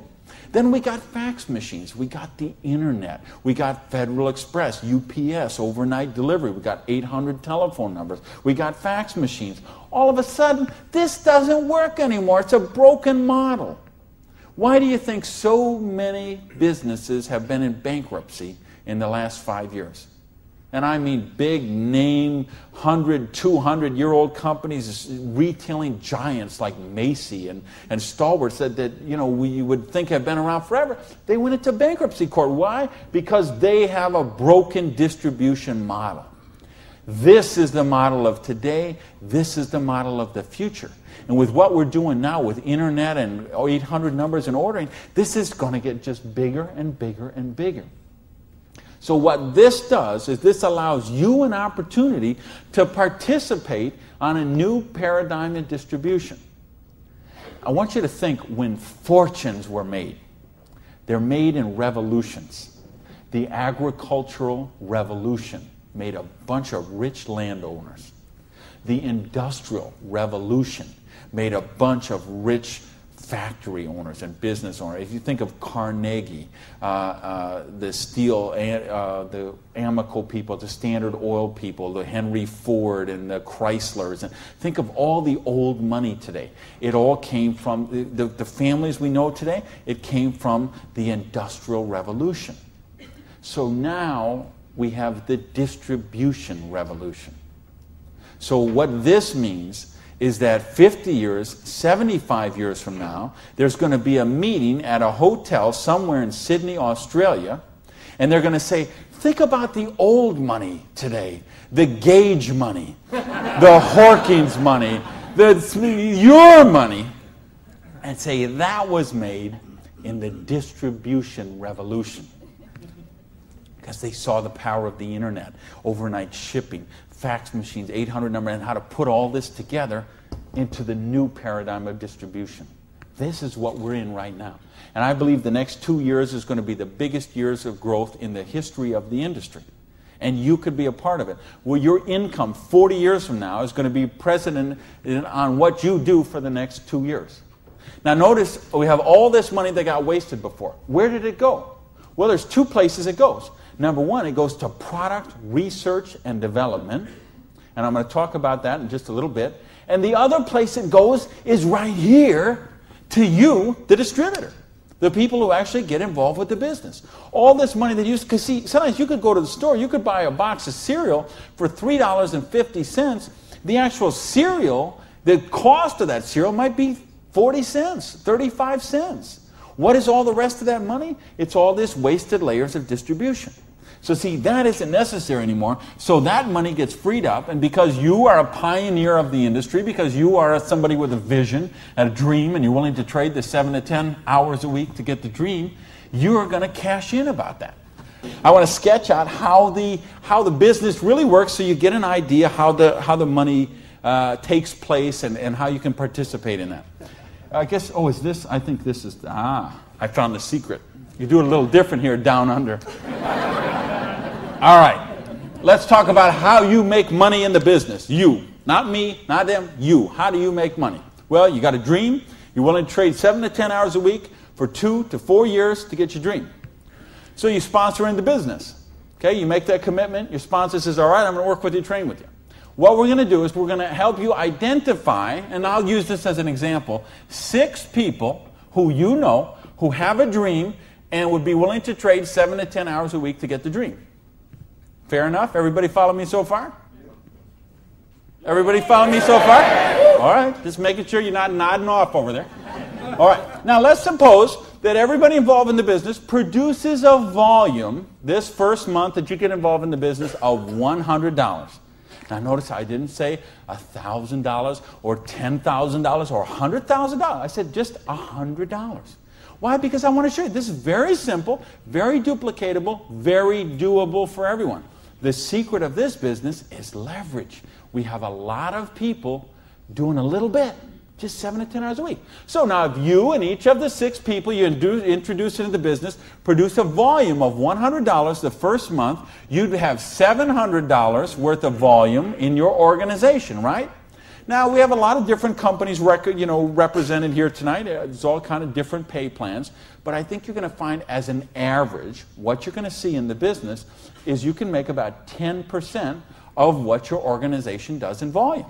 Then we got fax machines, we got the internet, we got Federal Express, UPS, overnight delivery, we got 800 telephone numbers, we got fax machines. All of a sudden, this doesn't work anymore. It's a broken model. Why do you think so many businesses have been in bankruptcy in the last 5 years? And I mean big name, 100, 200-year-old companies, retailing giants like Macy and stalwarts that we would think have been around forever. They went into bankruptcy court. Why? Because they have a broken distribution model. This is the model of today. This is the model of the future. And with what we're doing now with internet and 800 numbers and ordering, this is going to get just bigger and bigger and bigger. So what this does is this allows you an opportunity to participate on a new paradigm in distribution. I want you to think when fortunes were made. They're made in revolutions. The agricultural revolution made a bunch of rich landowners. The industrial revolution made a bunch of rich factory owners and business owners. If you think of Carnegie, the steel, the Amoco people, the Standard Oil people, the Henry Ford and the Chryslers, and think of all the old money today. It all came from the families we know today. It came from the Industrial Revolution. So now we have the distribution revolution. So what this means is that 50 years, 75 years from now, there's going to be a meeting at a hotel somewhere in Sydney, Australia, and they're going to say, think about the old money today, the Gage money, the Hawkins money, your money, and say that was made in the distribution revolution. Because they saw the power of the internet, overnight shipping, fax machines, 800 number, and how to put all this together into the new paradigm of distribution. This is what we're in right now. And I believe the next 2 years is going to be the biggest years of growth in the history of the industry. And you could be a part of it. Well, your income 40 years from now is going to be present on what you do for the next 2 years. Now notice, we have all this money that got wasted before. Where did it go? Well, there's two places it goes. Number one, it goes to product research and development. And I'm going to talk about that in just a little bit. And the other place it goes is right here to you, the distributor. The people who actually get involved with the business. All this money that you... Because see, sometimes you could go to the store, you could buy a box of cereal for $3.50. The actual cereal, the cost of that cereal might be 40 cents, 35 cents. What is all the rest of that money? It's all this wasted layers of distribution. So see, that isn't necessary anymore. So that money gets freed up, and because you are a pioneer of the industry, because you are somebody with a vision and a dream, and you're willing to trade the 7 to 10 hours a week to get the dream, you are going to cash in about that. I want to sketch out how the business really works, so you get an idea how the money takes place and how you can participate in that. I guess, is this? I think this is, I found the secret. You do it a little different here down under. All right, let's talk about how you make money in the business. You, not me, not them, you. How do you make money? Well, you got a dream. You're willing to trade 7 to 10 hours a week for 2 to 4 years to get your dream. So you sponsor in the business. Okay, you make that commitment. Your sponsor says, all right, I'm going to work with you, train with you. What we're going to do is we're going to help you identify, and I'll use this as an example, 6 people who you know who have a dream and would be willing to trade 7 to 10 hours a week to get the dream. Fair enough? Everybody follow me so far? Everybody follow me so far? All right, just making sure you're not nodding off over there. All right, now let's suppose that everybody involved in the business produces a volume this first month that you get involved in the business of $100. Now notice I didn't say $1,000 or $10,000 or $100,000. I said just $100. Why? Because I want to show you this is very simple, very duplicatable, very doable for everyone. The secret of this business is leverage. We have a lot of people doing a little bit, just 7 to 10 hours a week. So now if you and each of the 6 people you introduce into the business produce a volume of $100 the first month, you'd have $700 worth of volume in your organization, right? Now, we have a lot of different companies represented here tonight. It's all kind of different pay plans. But I think you're going to find as an average, what you're going to see in the business is you can make about 10% of what your organization does in volume.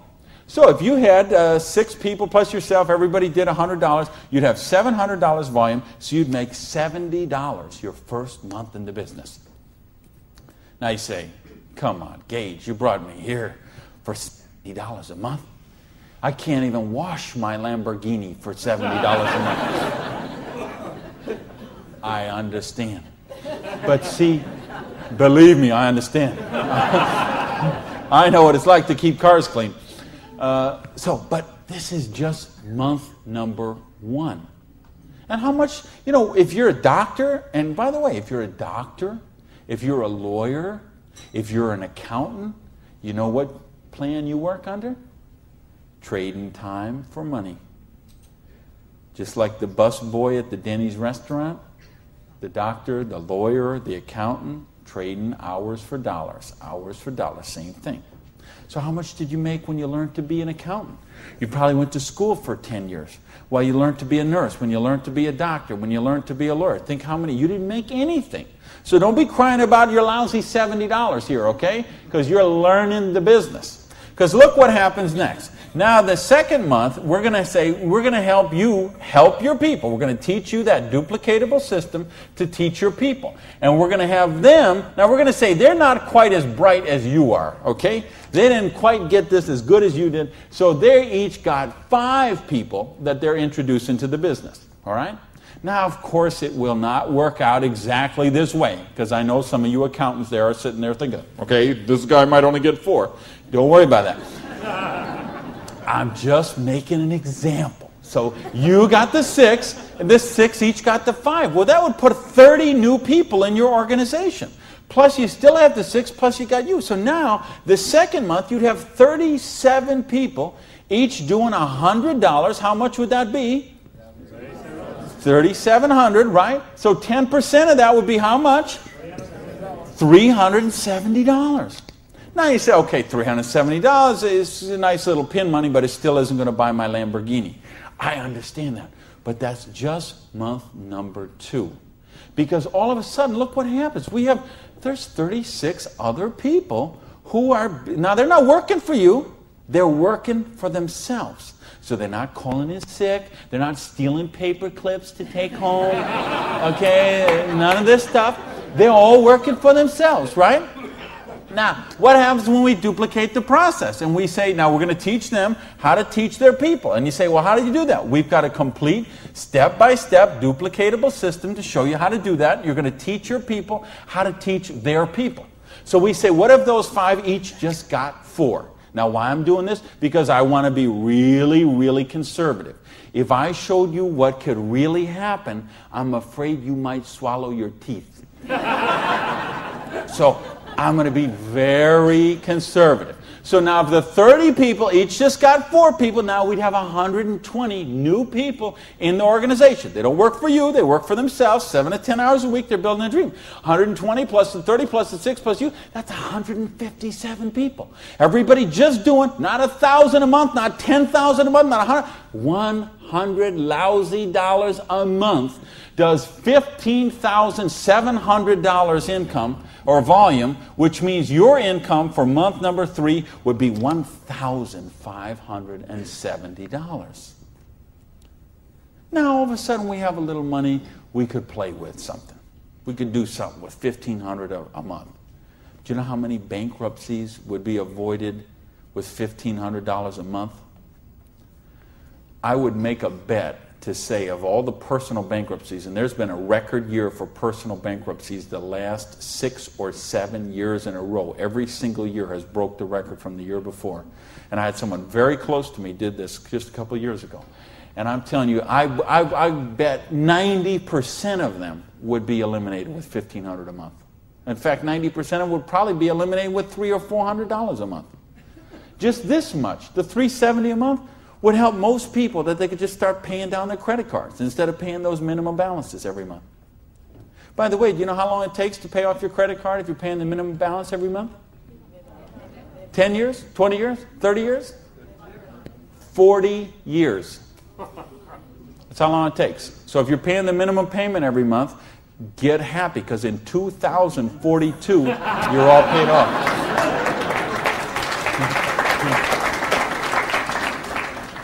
So if you had 6 people plus yourself, everybody did $100, you'd have $700 volume, so you'd make $70 your first month in the business. Now you say, come on, Gage, you brought me here for $70 a month. I can't even wash my Lamborghini for $70 a month. I understand. But see, believe me, I understand. I know what it's like to keep cars clean. But this is just month number 1. And how much, if you're a doctor, and by the way, if you're a doctor, if you're a lawyer, if you're an accountant, you know what plan you work under? Trading time for money. Just like the bus boy at the Denny's restaurant, the doctor, the lawyer, the accountant, trading hours for dollars, same thing. So how much did you make when you learned to be an accountant? You probably went to school for 10 years. While you learned to be a nurse, when you learned to be a doctor, when you learned to be a lawyer. Think how many. You didn't make anything. So don't be crying about your lousy $70 here, okay? Because you're learning the business. Because look what happens next. Now the second month, we're going to say, we're going to help you help your people. We're going to teach you that duplicatable system to teach your people. And we're going to have them, now we're going to say they're not quite as bright as you are, okay? They didn't quite get this as good as you did. So they each got 5 people that they're introducing to the business, all right? Now, of course, it will not work out exactly this way, because I know some of you accountants there are sitting there thinking, okay, this guy might only get 4. Don't worry about that. I'm just making an example. So you got the 6, and this 6 each got the 5. Well, that would put 30 new people in your organization. Plus, you still have the 6, plus you got you. So now, the second month, you'd have 37 people, each doing $100. How much would that be? $3,700, right? So 10% of that would be how much? $370. Now you say, okay, $370 is a nice little pin money, but it still isn't going to buy my Lamborghini. I understand that. But that's just month number 2. Because all of a sudden, look what happens. There's 36 other people who are, now they're not working for you, they're working for themselves. So they're not calling in sick, they're not stealing paper clips to take home, okay, none of this stuff. They're all working for themselves, right? Now, what happens when we duplicate the process? And we say, now we're going to teach them how to teach their people. And you say, well, how do you do that? We've got a complete step-by-step duplicatable system to show you how to do that. You're going to teach your people how to teach their people. So we say, what if those 5 each just got 4? Now, why I'm doing this? Because I want to be really, really conservative. If I showed you what could really happen, I'm afraid you might swallow your teeth. So I'm going to be very conservative. So now if the 30 people each just got 4 people, now we'd have 120 new people in the organization. They don't work for you, they work for themselves. 7 to 10 hours a week, they're building a dream. 120 plus the 30 plus the 6 plus you, that's 157 people. Everybody just doing, not $1,000 a month, not $10,000 a month, not $100 lousy dollars a month does $15,700 income or volume, which means your income for month number 3 would be $1,570. Now, all of a sudden, we have a little money we could play with something. We could do something with $1,500 a month. Do you know how many bankruptcies would be avoided with $1,500 a month? I would make a bet to say of all the personal bankruptcies, and there's been a record year for personal bankruptcies the last 6 or 7 years in a row. Every single year has broke the record from the year before. And I had someone very close to me did this just a couple of years ago. And I'm telling you, I bet 90% of them would be eliminated with $1,500 a month. In fact, 90% of them would probably be eliminated with $300 or $400 a month. Just this much, the $370 a month, would help most people that they could just start paying down their credit cards instead of paying those minimum balances every month. By the way, do you know how long it takes to pay off your credit card if you're paying the minimum balance every month? 10 years? 20 years? 30 years? 40 years. That's how long it takes. So if you're paying the minimum payment every month, get happy, because in 2042, you're all paid off.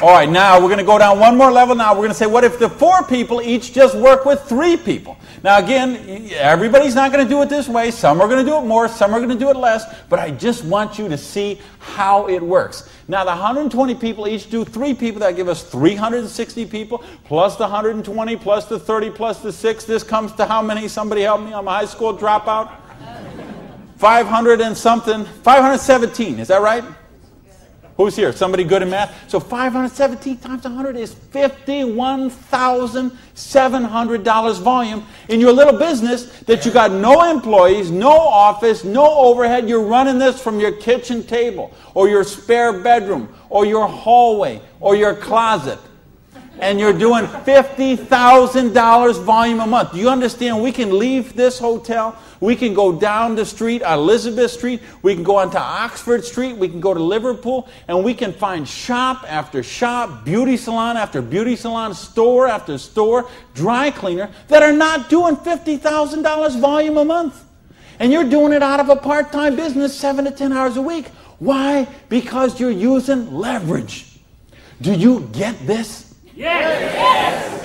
All right, now we're going to go down one more level. Now we're going to say, what if the 4 people each just work with 3 people? Now again, everybody's not going to do it this way. Some are going to do it more, some are going to do it less, but I just want you to see how it works. Now the 120 people each do 3 people. That give us 360 people, plus the 120, plus the 30, plus the 6. This comes to how many? Somebody help me. I'm a high school dropout. 500 and something. 517, is that right? Who's here? Somebody good in math? So 517 times 100 is $51,700 volume in your little business that you got no employees, no office, no overhead. You're running this from your kitchen table or your spare bedroom or your hallway or your closet. and you're doing $50,000 volume a month. Do you understand? We can leave this hotel. We can go down the street, Elizabeth Street. We can go onto Oxford Street. We can go to Liverpool, and we can find shop after shop, beauty salon after beauty salon, store after store, dry cleaner that are not doing $50,000 volume a month. And you're doing it out of a part-time business, 7 to 10 hours a week. Why? Because you're using leverage. Do you get this? Yes!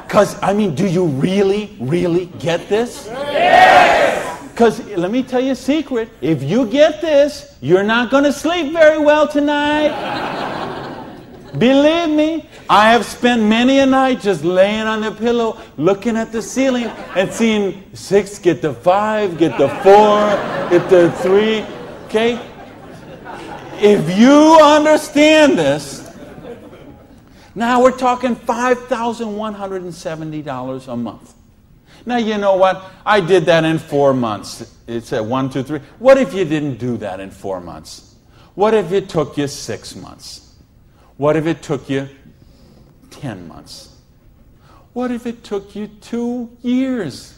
Because, do you really, really get this? Yes! Because, let me tell you a secret. If you get this, you're not going to sleep very well tonight. Believe me, I have spent many a night just laying on the pillow, looking at the ceiling, and seeing 6 get the 5, get the 4, get the 3, okay? If you understand this, now we're talking $5,170 a month. Now, you know what? I did that in 4 months. It said 1, 2, 3. What if you didn't do that in 4 months? What if it took you 6 months? What if it took you 10 months? What if it took you 2 years?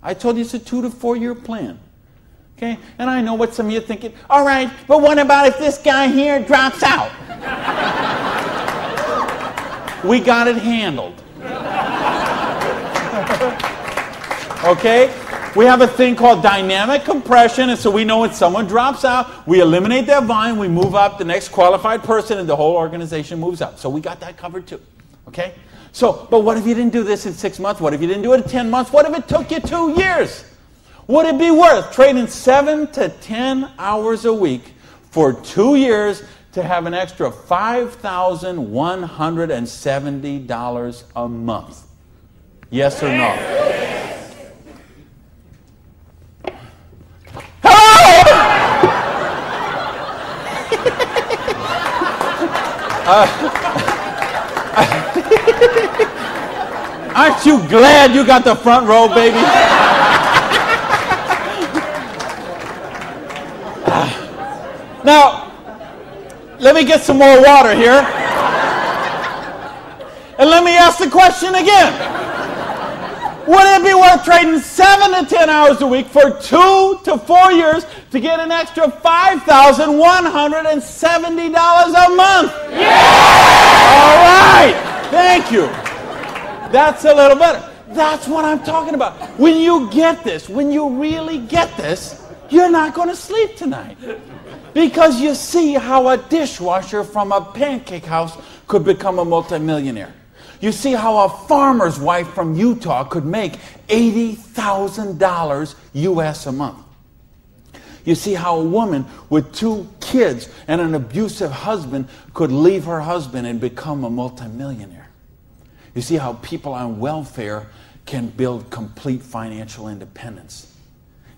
I told you it's a 2 to 4 year plan. Okay? And I know what some of you are thinking. All right, but what about if this guy here drops out? We got it handled. Okay? We have a thing called dynamic compression, and so we know when someone drops out, we eliminate that volume, we move up the next qualified person, and the whole organization moves up. So we got that covered too. Okay? So, but what if you didn't do this in 6 months? What if you didn't do it in 10 months? What if it took you 2 years? Would it be worth trading 7 to 10 hours a week for 2 years to have an extra $5,170 a month? Yes or no? Aren't you glad you got the front row, baby? Now, let me get some more water here. And let me ask the question again. Would it be worth trading 7 to 10 hours a week for 2 to 4 years to get an extra $5,170 a month? Yeah! All right. Thank you. That's a little better. That's what I'm talking about. When you get this, when you really get this, you're not going to sleep tonight. Because you see how a dishwasher from a pancake house could become a multimillionaire. You see how a farmer's wife from Utah could make $80,000 US a month. You see how a woman with 2 kids and an abusive husband could leave her husband and become a multimillionaire. You see how people on welfare can build complete financial independence.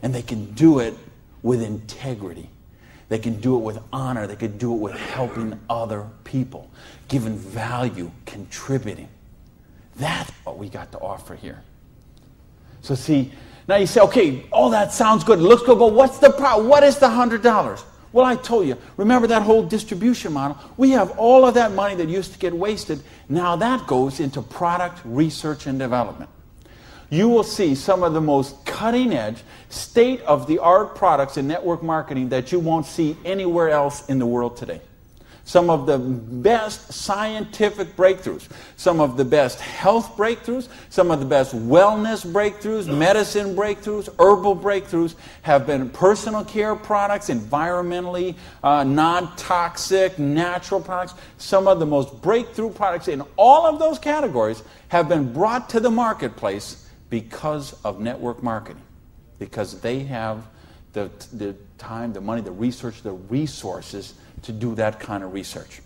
And they can do it with integrity. They can do it with honor. They can do it with helping other people, giving value, contributing. That's what we got to offer here. So see, now you say, okay, all that sounds good. It looks good, but what's the problem? What is the $100? Well, I told you, remember that whole distribution model? We have all of that money that used to get wasted. Now that goes into product research and development. You will see some of the most cutting-edge, state-of-the-art products in network marketing that you won't see anywhere else in the world today. Some of the best scientific breakthroughs, some of the best health breakthroughs, some of the best wellness breakthroughs, medicine breakthroughs, herbal breakthroughs have been personal care products, environmentally non-toxic, natural products. Some of the most breakthrough products in all of those categories have been brought to the marketplace because of network marketing, because they have the time, the money, the research, the resources to do that kind of research.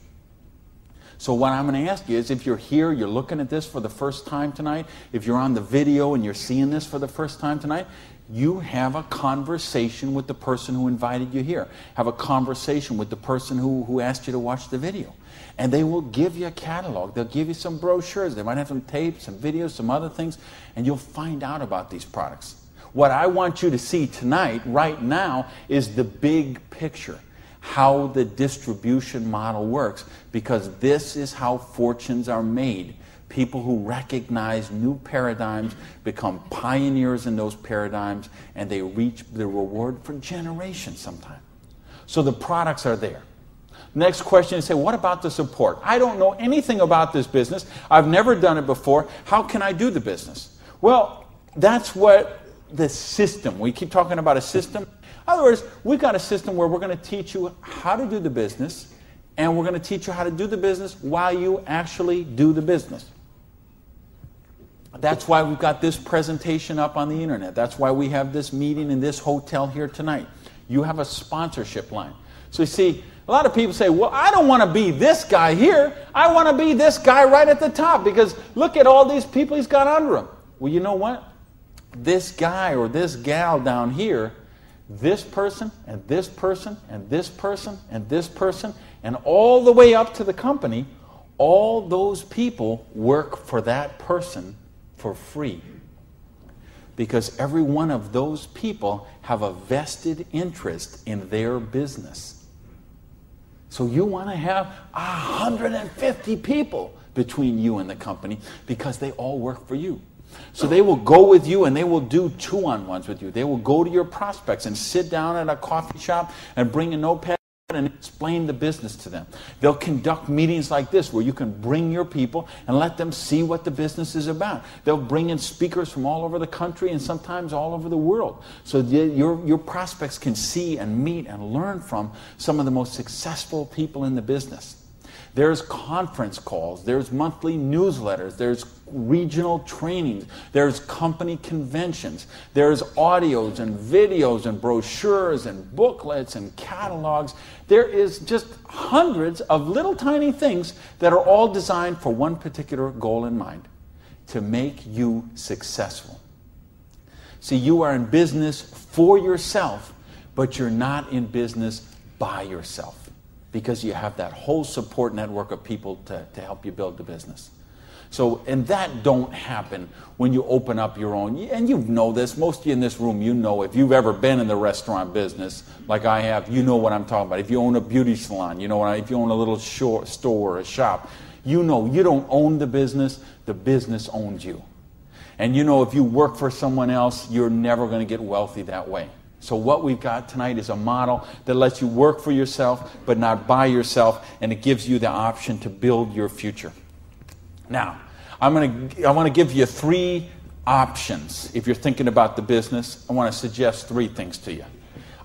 So what I'm going to ask you is, if you're here, you're looking at this for the first time tonight, if you're on the video and you're seeing this for the first time tonight, you have a conversation with the person who invited you here. Have a conversation with the person who asked you to watch the video. And they will give you a catalog. They'll give you some brochures. They might have some tapes, some videos, some other things, and you'll find out about these products. What I want you to see tonight, right now, is the big picture. how the distribution model works, because this is how fortunes are made. People who recognize new paradigms become pioneers in those paradigms, and they reach the reward for generations sometimes. So the products are there. Next question is, say, what about the support? I don't know anything about this business. I've never done it before. How can I do the business? Well, that's what the system, we keep talking about a system. In other words, we've got a system where we're going to teach you how to do the business, and we're going to teach you how to do the business while you actually do the business. That's why we've got this presentation up on the internet. That's why we have this meeting in this hotel here tonight. You have a sponsorship line. So you see, a lot of people say, well, I don't want to be this guy here. I want to be this guy right at the top, because look at all these people he's got under him. Well, you know what? This guy or this gal down here, this person and this person and this person and this person, and all the way up to the company, all those people work for that person for free, because every one of those people have a vested interest in their business. So you want to have 150 people between you and the company, because they all work for you. So they will go with you and they will do two-on-ones with you. They will go to your prospects and sit down at a coffee shop and bring a notepad and explain the business to them. They'll conduct meetings like this where you can bring your people and let them see what the business is about. They'll bring in speakers from all over the country and sometimes all over the world, so your prospects can see and meet and learn from some of the most successful people in the business. There's conference calls, there's monthly newsletters, there's regional trainings, there's company conventions, there's audios and videos and brochures and booklets and catalogs. There is just hundreds of little tiny things that are all designed for one particular goal in mind: to make you successful. See, you are in business for yourself, but you're not in business by yourself, because you have that whole support network of people to help you build the business. So, and that don't happen when you open up your own, and you know this, most of you in this room, you know, if you've ever been in the restaurant business, like I have, you know what I'm talking about. If you own a beauty salon, you know if you own a little store or a shop, you know you don't own the business owns you. And you know if you work for someone else, you're never going to get wealthy that way. So what we've got tonight is a model that lets you work for yourself, but not by yourself, and it gives you the option to build your future. Now, I want to give you 3 options. If you're thinking about the business, I want to suggest 3 things to you.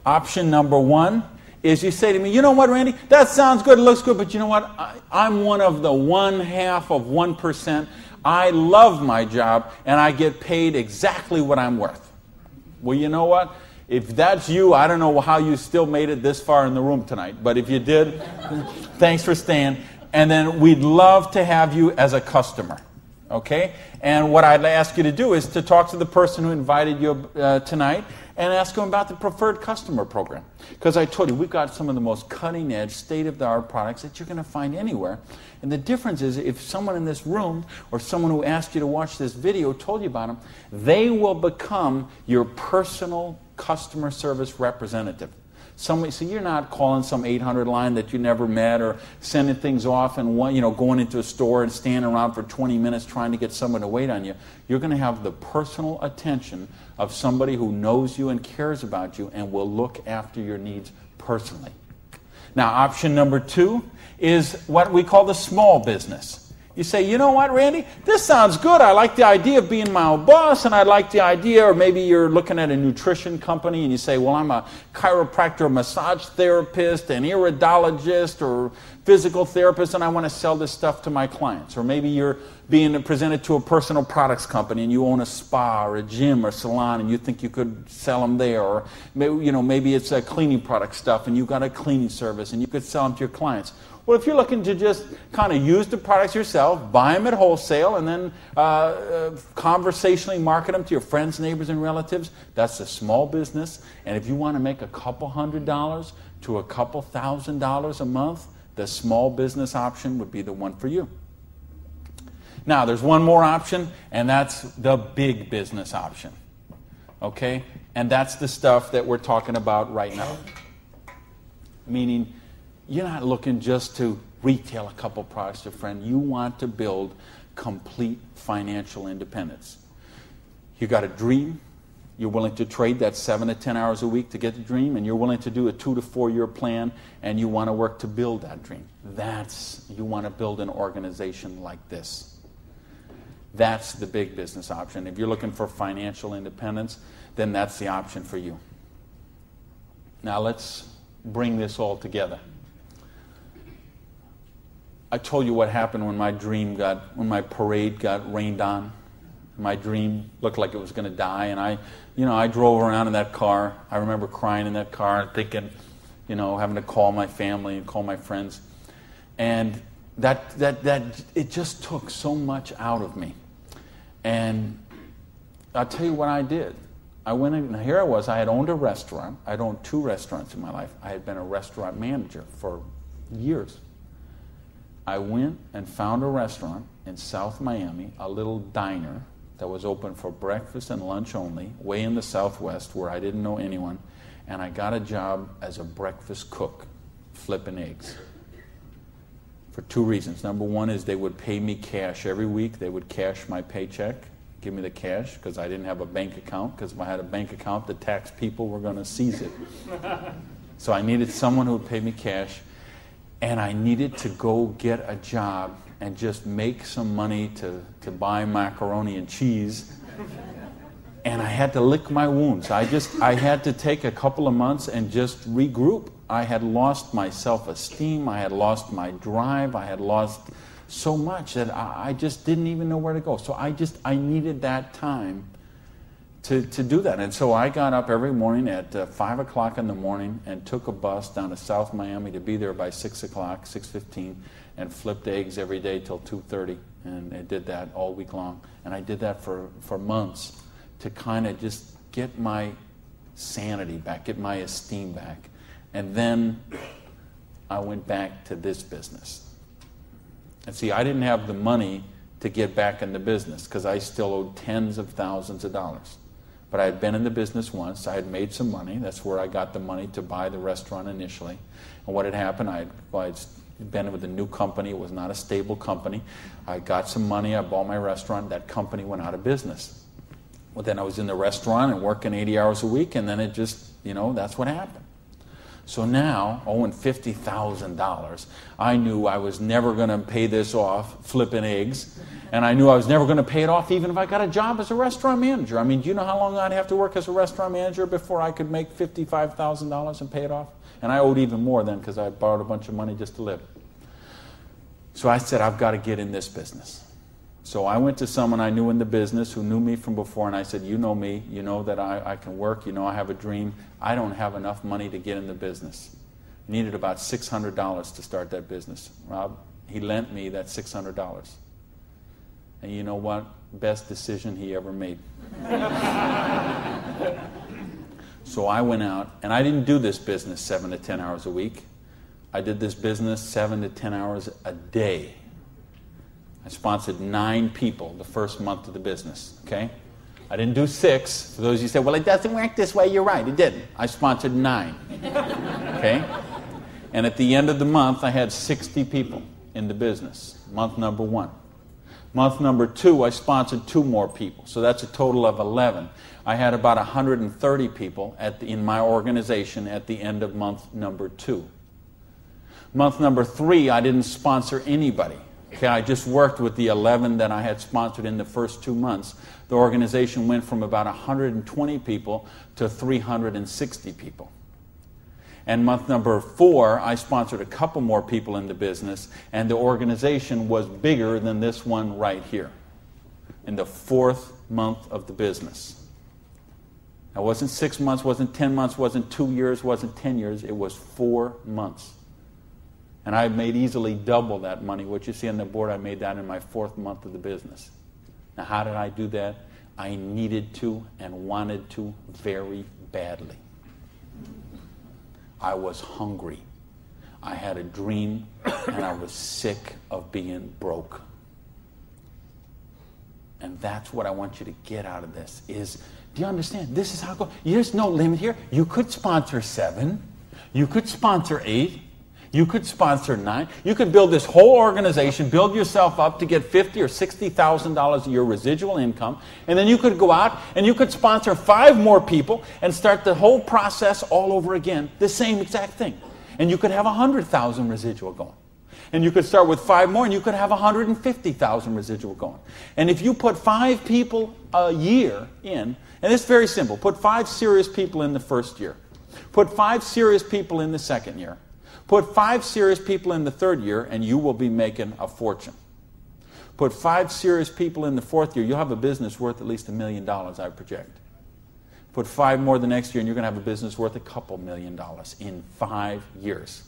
Option number 1 is you say to me, you know what, Randy, that sounds good, it looks good, but you know what, I'm one of the 1/2 of 1%. I love my job, and I get paid exactly what I'm worth. Well, you know what? If that's you, I don't know how you still made it this far in the room tonight. But if you did, thanks for staying. And then we'd love to have you as a customer. Okay? And what I'd ask you to do is to talk to the person who invited you tonight and ask them about the preferred customer program. Because I told you, we've got some of the most cutting-edge, state-of-the-art products that you're going to find anywhere. And the difference is, if someone in this room or someone who asked you to watch this video told you about them, they will become your personal customer service representative. So you're not calling some 800 line that you never met, or sending things off and going into a store and standing around for 20 minutes trying to get someone to wait on you. You're going to have the personal attention of somebody who knows you and cares about you and will look after your needs personally. Now, option number 2 is what we call the small business. You say, you know what, Randy, this sounds good. I like the idea of being my own boss, and I like the idea, or maybe you're looking at a nutrition company and you say, well, I'm a chiropractor, massage therapist, an iridologist, or physical therapist, and I want to sell this stuff to my clients. Or maybe you're being presented to a personal products company and you own a spa or a gym or salon and you think you could sell them there. Or maybe it's a cleaning product stuff and you've got a cleaning service and you could sell them to your clients. Well, if you're looking to just kind of use the products yourself, buy them at wholesale, and then conversationally market them to your friends, neighbors, and relatives, that's a small business. And if you want to make a couple $100 to a couple $1,000 a month, the small business option would be the one for you. Now, there's one more option, and that's the big business option. Okay? And that's the stuff that we're talking about right now. Meaning, you're not looking just to retail a couple products to a friend. You want to build complete financial independence. You got a dream. You're willing to trade that 7 to 10 hours a week to get the dream, and you're willing to do a 2 to 4 year plan, and you want to work to build that dream. You want to build an organization like this. That's the big business option. If you're looking for financial independence, then that's the option for you. Now let's bring this all together. I told you what happened when when my parade got rained on. My dream looked like it was going to die, and I drove around in that car. I remember crying in that car and thinking, having to call my family and call my friends. And that it just took so much out of me. And I'll tell you what I did. I went in, and here I was. I had owned a restaurant. I'd owned 2 restaurants in my life. I had been a restaurant manager for years. I went and found a restaurant in South Miami, a little diner that was open for breakfast and lunch only, way in the Southwest where I didn't know anyone, and I got a job as a breakfast cook, flipping eggs. For 2 reasons. Number one is they would pay me cash every week. They would cash my paycheck, give me the cash, because I didn't have a bank account, because if I had a bank account, the tax people were going to seize it. So I needed someone who would pay me cash, and I needed to go get a job and just make some money to buy macaroni and cheese. And I had to lick my wounds. I had to take a couple of months and just regroup. I had lost my self-esteem. I had lost my drive. I had lost so much that I just didn't even know where to go. So I needed that time to do that. And so I got up every morning at 5 o'clock in the morning and took a bus down to South Miami to be there by 6 o'clock, 6:15, and flipped eggs every day till 2:30. And I did that all week long. And I did that for months to kind of just get my sanity back, get my esteem back. And then I went back to this business. And see, I didn't have the money to get back in the business because I still owed tens of thousands of dollars. But I had been in the business once. I had made some money. That's where I got the money to buy the restaurant initially. And what had happened, I'd been with a new company. It was not a stable company. I got some money. I bought my restaurant. That company went out of business. Well, then I was in the restaurant and working 80 hours a week, and then it just, that's what happened. So now, owing $50,000, I knew I was never going to pay this off flipping eggs, and I knew I was never going to pay it off even if I got a job as a restaurant manager. I mean, do you know how long I'd have to work as a restaurant manager before I could make $55,000 and pay it off? And I owed even more then because I borrowed a bunch of money just to live. So I said, I've got to get in this business. So I went to someone I knew in the business who knew me from before, and I said, you know me, you know that I can work, you know I have a dream. I don't have enough money to get in the business. I needed about $600 to start that business. Rob, he lent me that $600. And you know what? Best decision he ever made. So I went out, and I didn't do this business 7 to 10 hours a week. I did this business 7 to 10 hours a day. I sponsored 9 people the first month of the business, okay? I didn't do 6. For those of you who say, well, it doesn't work this way, you're right, it didn't. I sponsored 9, okay? And at the end of the month, I had 60 people in the business, month number 1. Month number 2, I sponsored 2 more people, so that's a total of 11. I had about 130 people in my organization at the end of month number 2. Month number 3, I didn't sponsor anybody. Okay, I just worked with the 11 that I had sponsored in the first 2 months. The organization went from about 120 people to 360 people. And month number 4, I sponsored a couple more people in the business, and the organization was bigger than this one right here in the 4th month of the business. Now, it wasn't 6 months, wasn't 10 months, wasn't 2 years, wasn't 10 years. It was 4 months. And I made easily double that money. What you see on the board, I made that in my 4th month of the business. Now, how did I do that? I needed to and wanted to very badly. I was hungry. I had a dream, and I was sick of being broke. And that's what I want you to get out of this is, do you understand? This is how it goes. There's no limit here. You could sponsor 7. You could sponsor 8. You could sponsor 9. You could build this whole organization, build yourself up to get $50,000 or $60,000 a year residual income, and then you could go out and you could sponsor 5 more people and start the whole process all over again, the same exact thing. And you could have 100,000 residual going. And you could start with 5 more and you could have 150,000 residual going. And if you put 5 people a year in, and it's very simple, put 5 serious people in the first year, put 5 serious people in the second year, put 5 serious people in the third year, and you will be making a fortune. Put 5 serious people in the fourth year, you'll have a business worth at least $1 million, I project. Put 5 more the next year, and you're going to have a business worth a couple $1 million in 5 years.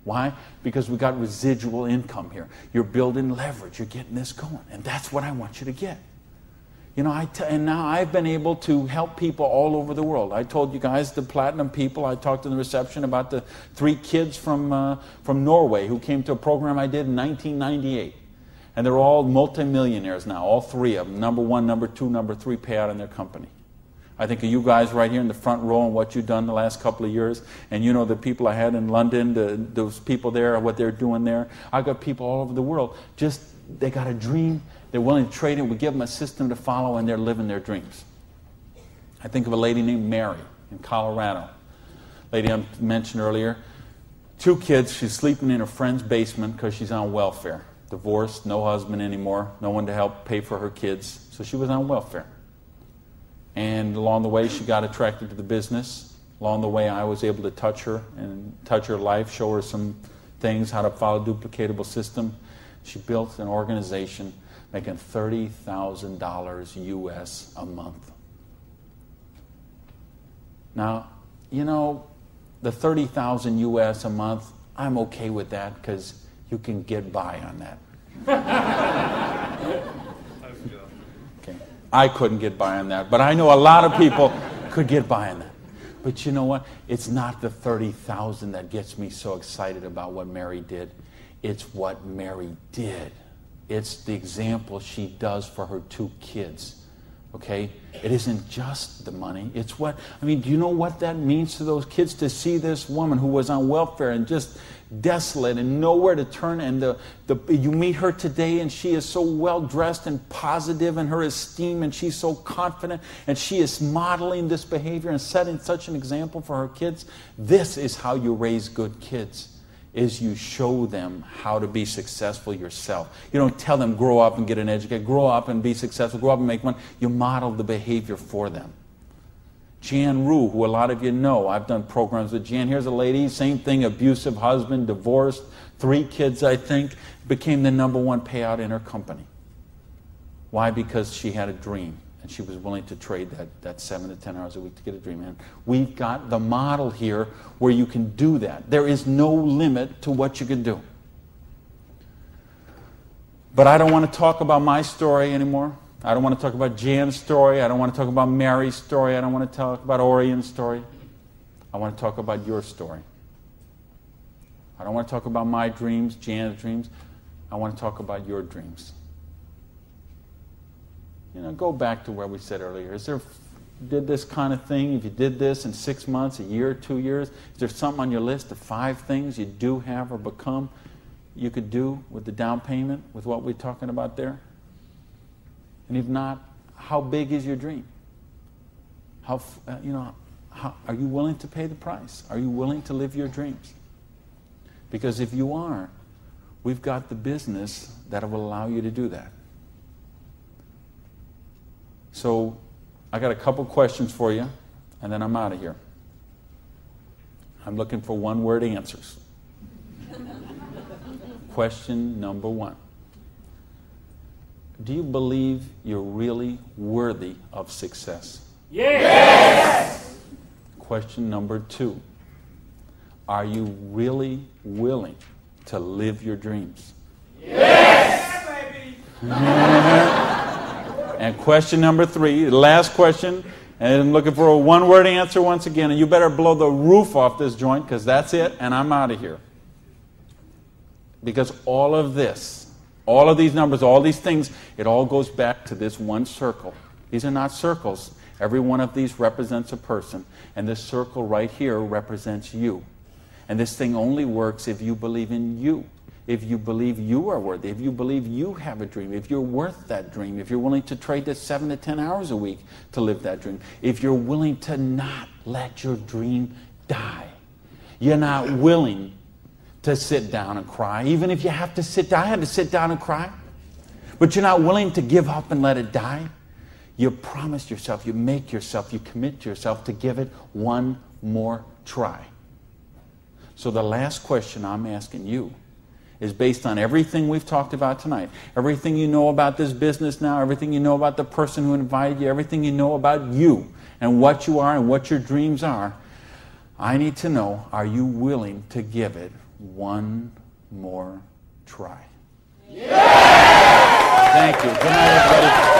Why? Because we got residual income here. You're building leverage. You're getting this going. And that's what I want you to get. You know, and now I've been able to help people all over the world. I told you guys, the platinum people, I talked in the reception about the 3 kids from Norway who came to a program I did in 1998. And they're all multimillionaires now, all 3 of them. Number 1, number 2, number 3 payout in their company. I think of you guys right here in the front row and what you've done the last couple of years. And you know the people I had in London, those people there, what they're doing there. I've got people all over the world. Just, they got a dream. They're willing to trade it. We give them a system to follow, and they're living their dreams. I think of a lady named Mary in Colorado. Lady I mentioned earlier. 2 kids. She's sleeping in her friend's basement because she's on welfare. Divorced, no husband anymore, no one to help pay for her kids. So she was on welfare. And along the way, she got attracted to the business. Along the way, I was able to touch her and touch her life, show her some things, how to follow a duplicatable system. She built an organization making $30,000 US a month. Now, you know, the $30,000 US a month, I'm okay with that because you can get by on that. Okay. I couldn't get by on that, but I know a lot of people could get by on that. But you know what? It's not the $30,000 that gets me so excited about what Mary did. It's what Mary did. It's the example she does for her 2 kids. Okay? It isn't just the money. It's what, I mean, do you know what that means to those kids to see this woman who was on welfare and just desolate and nowhere to turn, and you meet her today and she is so well dressed and positive in her esteem, and she's so confident, and she is modeling this behavior and setting such an example for her kids. This is how you raise good kids, is you show them how to be successful yourself. You don't tell them grow up and get an education, grow up and be successful, grow up and make money. You model the behavior for them. Jan Rue, who a lot of you know, I've done programs with Jan. Here's a lady, same thing, abusive husband, divorced, 3 kids, I think, became the number 1 payout in her company. Why? Because she had a dream, and she was willing to trade that 7 to 10 hours a week to get a dream. And we've got the model here where you can do that. There is no limit to what you can do. But I don't want to talk about my story anymore. I don't want to talk about Jan's story. I don't want to talk about Mary's story. I don't want to talk about Orion's story. I want to talk about your story. I don't want to talk about my dreams, Jan's dreams. I want to talk about your dreams. You know, go back to where we said earlier. Did this kind of thing, if you did this in 6 months, a year, 2 years, is there something on your list of 5 things you do have or become you could do with the down payment, with what we're talking about there? And if not, how big is your dream? How are you willing to pay the price? Are you willing to live your dreams? Because if you are, we've got the business that will allow you to do that. So I got a couple questions for you, and then I'm out of here. I'm looking for 1-word answers. Question number 1. Do you believe you're really worthy of success? Yes! Question number 2. Are you really willing to live your dreams? Yes! Yeah, baby! And question number 3, the last question, and I'm looking for a 1-word answer once again, and you better blow the roof off this joint, because that's it, and I'm out of here. Because all of this, all of these numbers, all these things, it all goes back to this one circle. These are not circles. Every one of these represents a person, and this circle right here represents you. And this thing only works if you believe in you. If you believe you are worthy, if you believe you have a dream, if you're worth that dream, if you're willing to trade the 7 to 10 hours a week to live that dream, if you're willing to not let your dream die. You're not willing to sit down and cry, even if you have to sit down. I had to sit down and cry. But you're not willing to give up and let it die. You promise yourself, you make yourself, you commit to yourself to give it one more try. So the last question I'm asking you is based on everything we've talked about tonight, everything you know about this business now, everything you know about the person who invited you, everything you know about you and what you are and what your dreams are. I need to know, are you willing to give it one more try? Yeah! Thank you. Good night, everybody.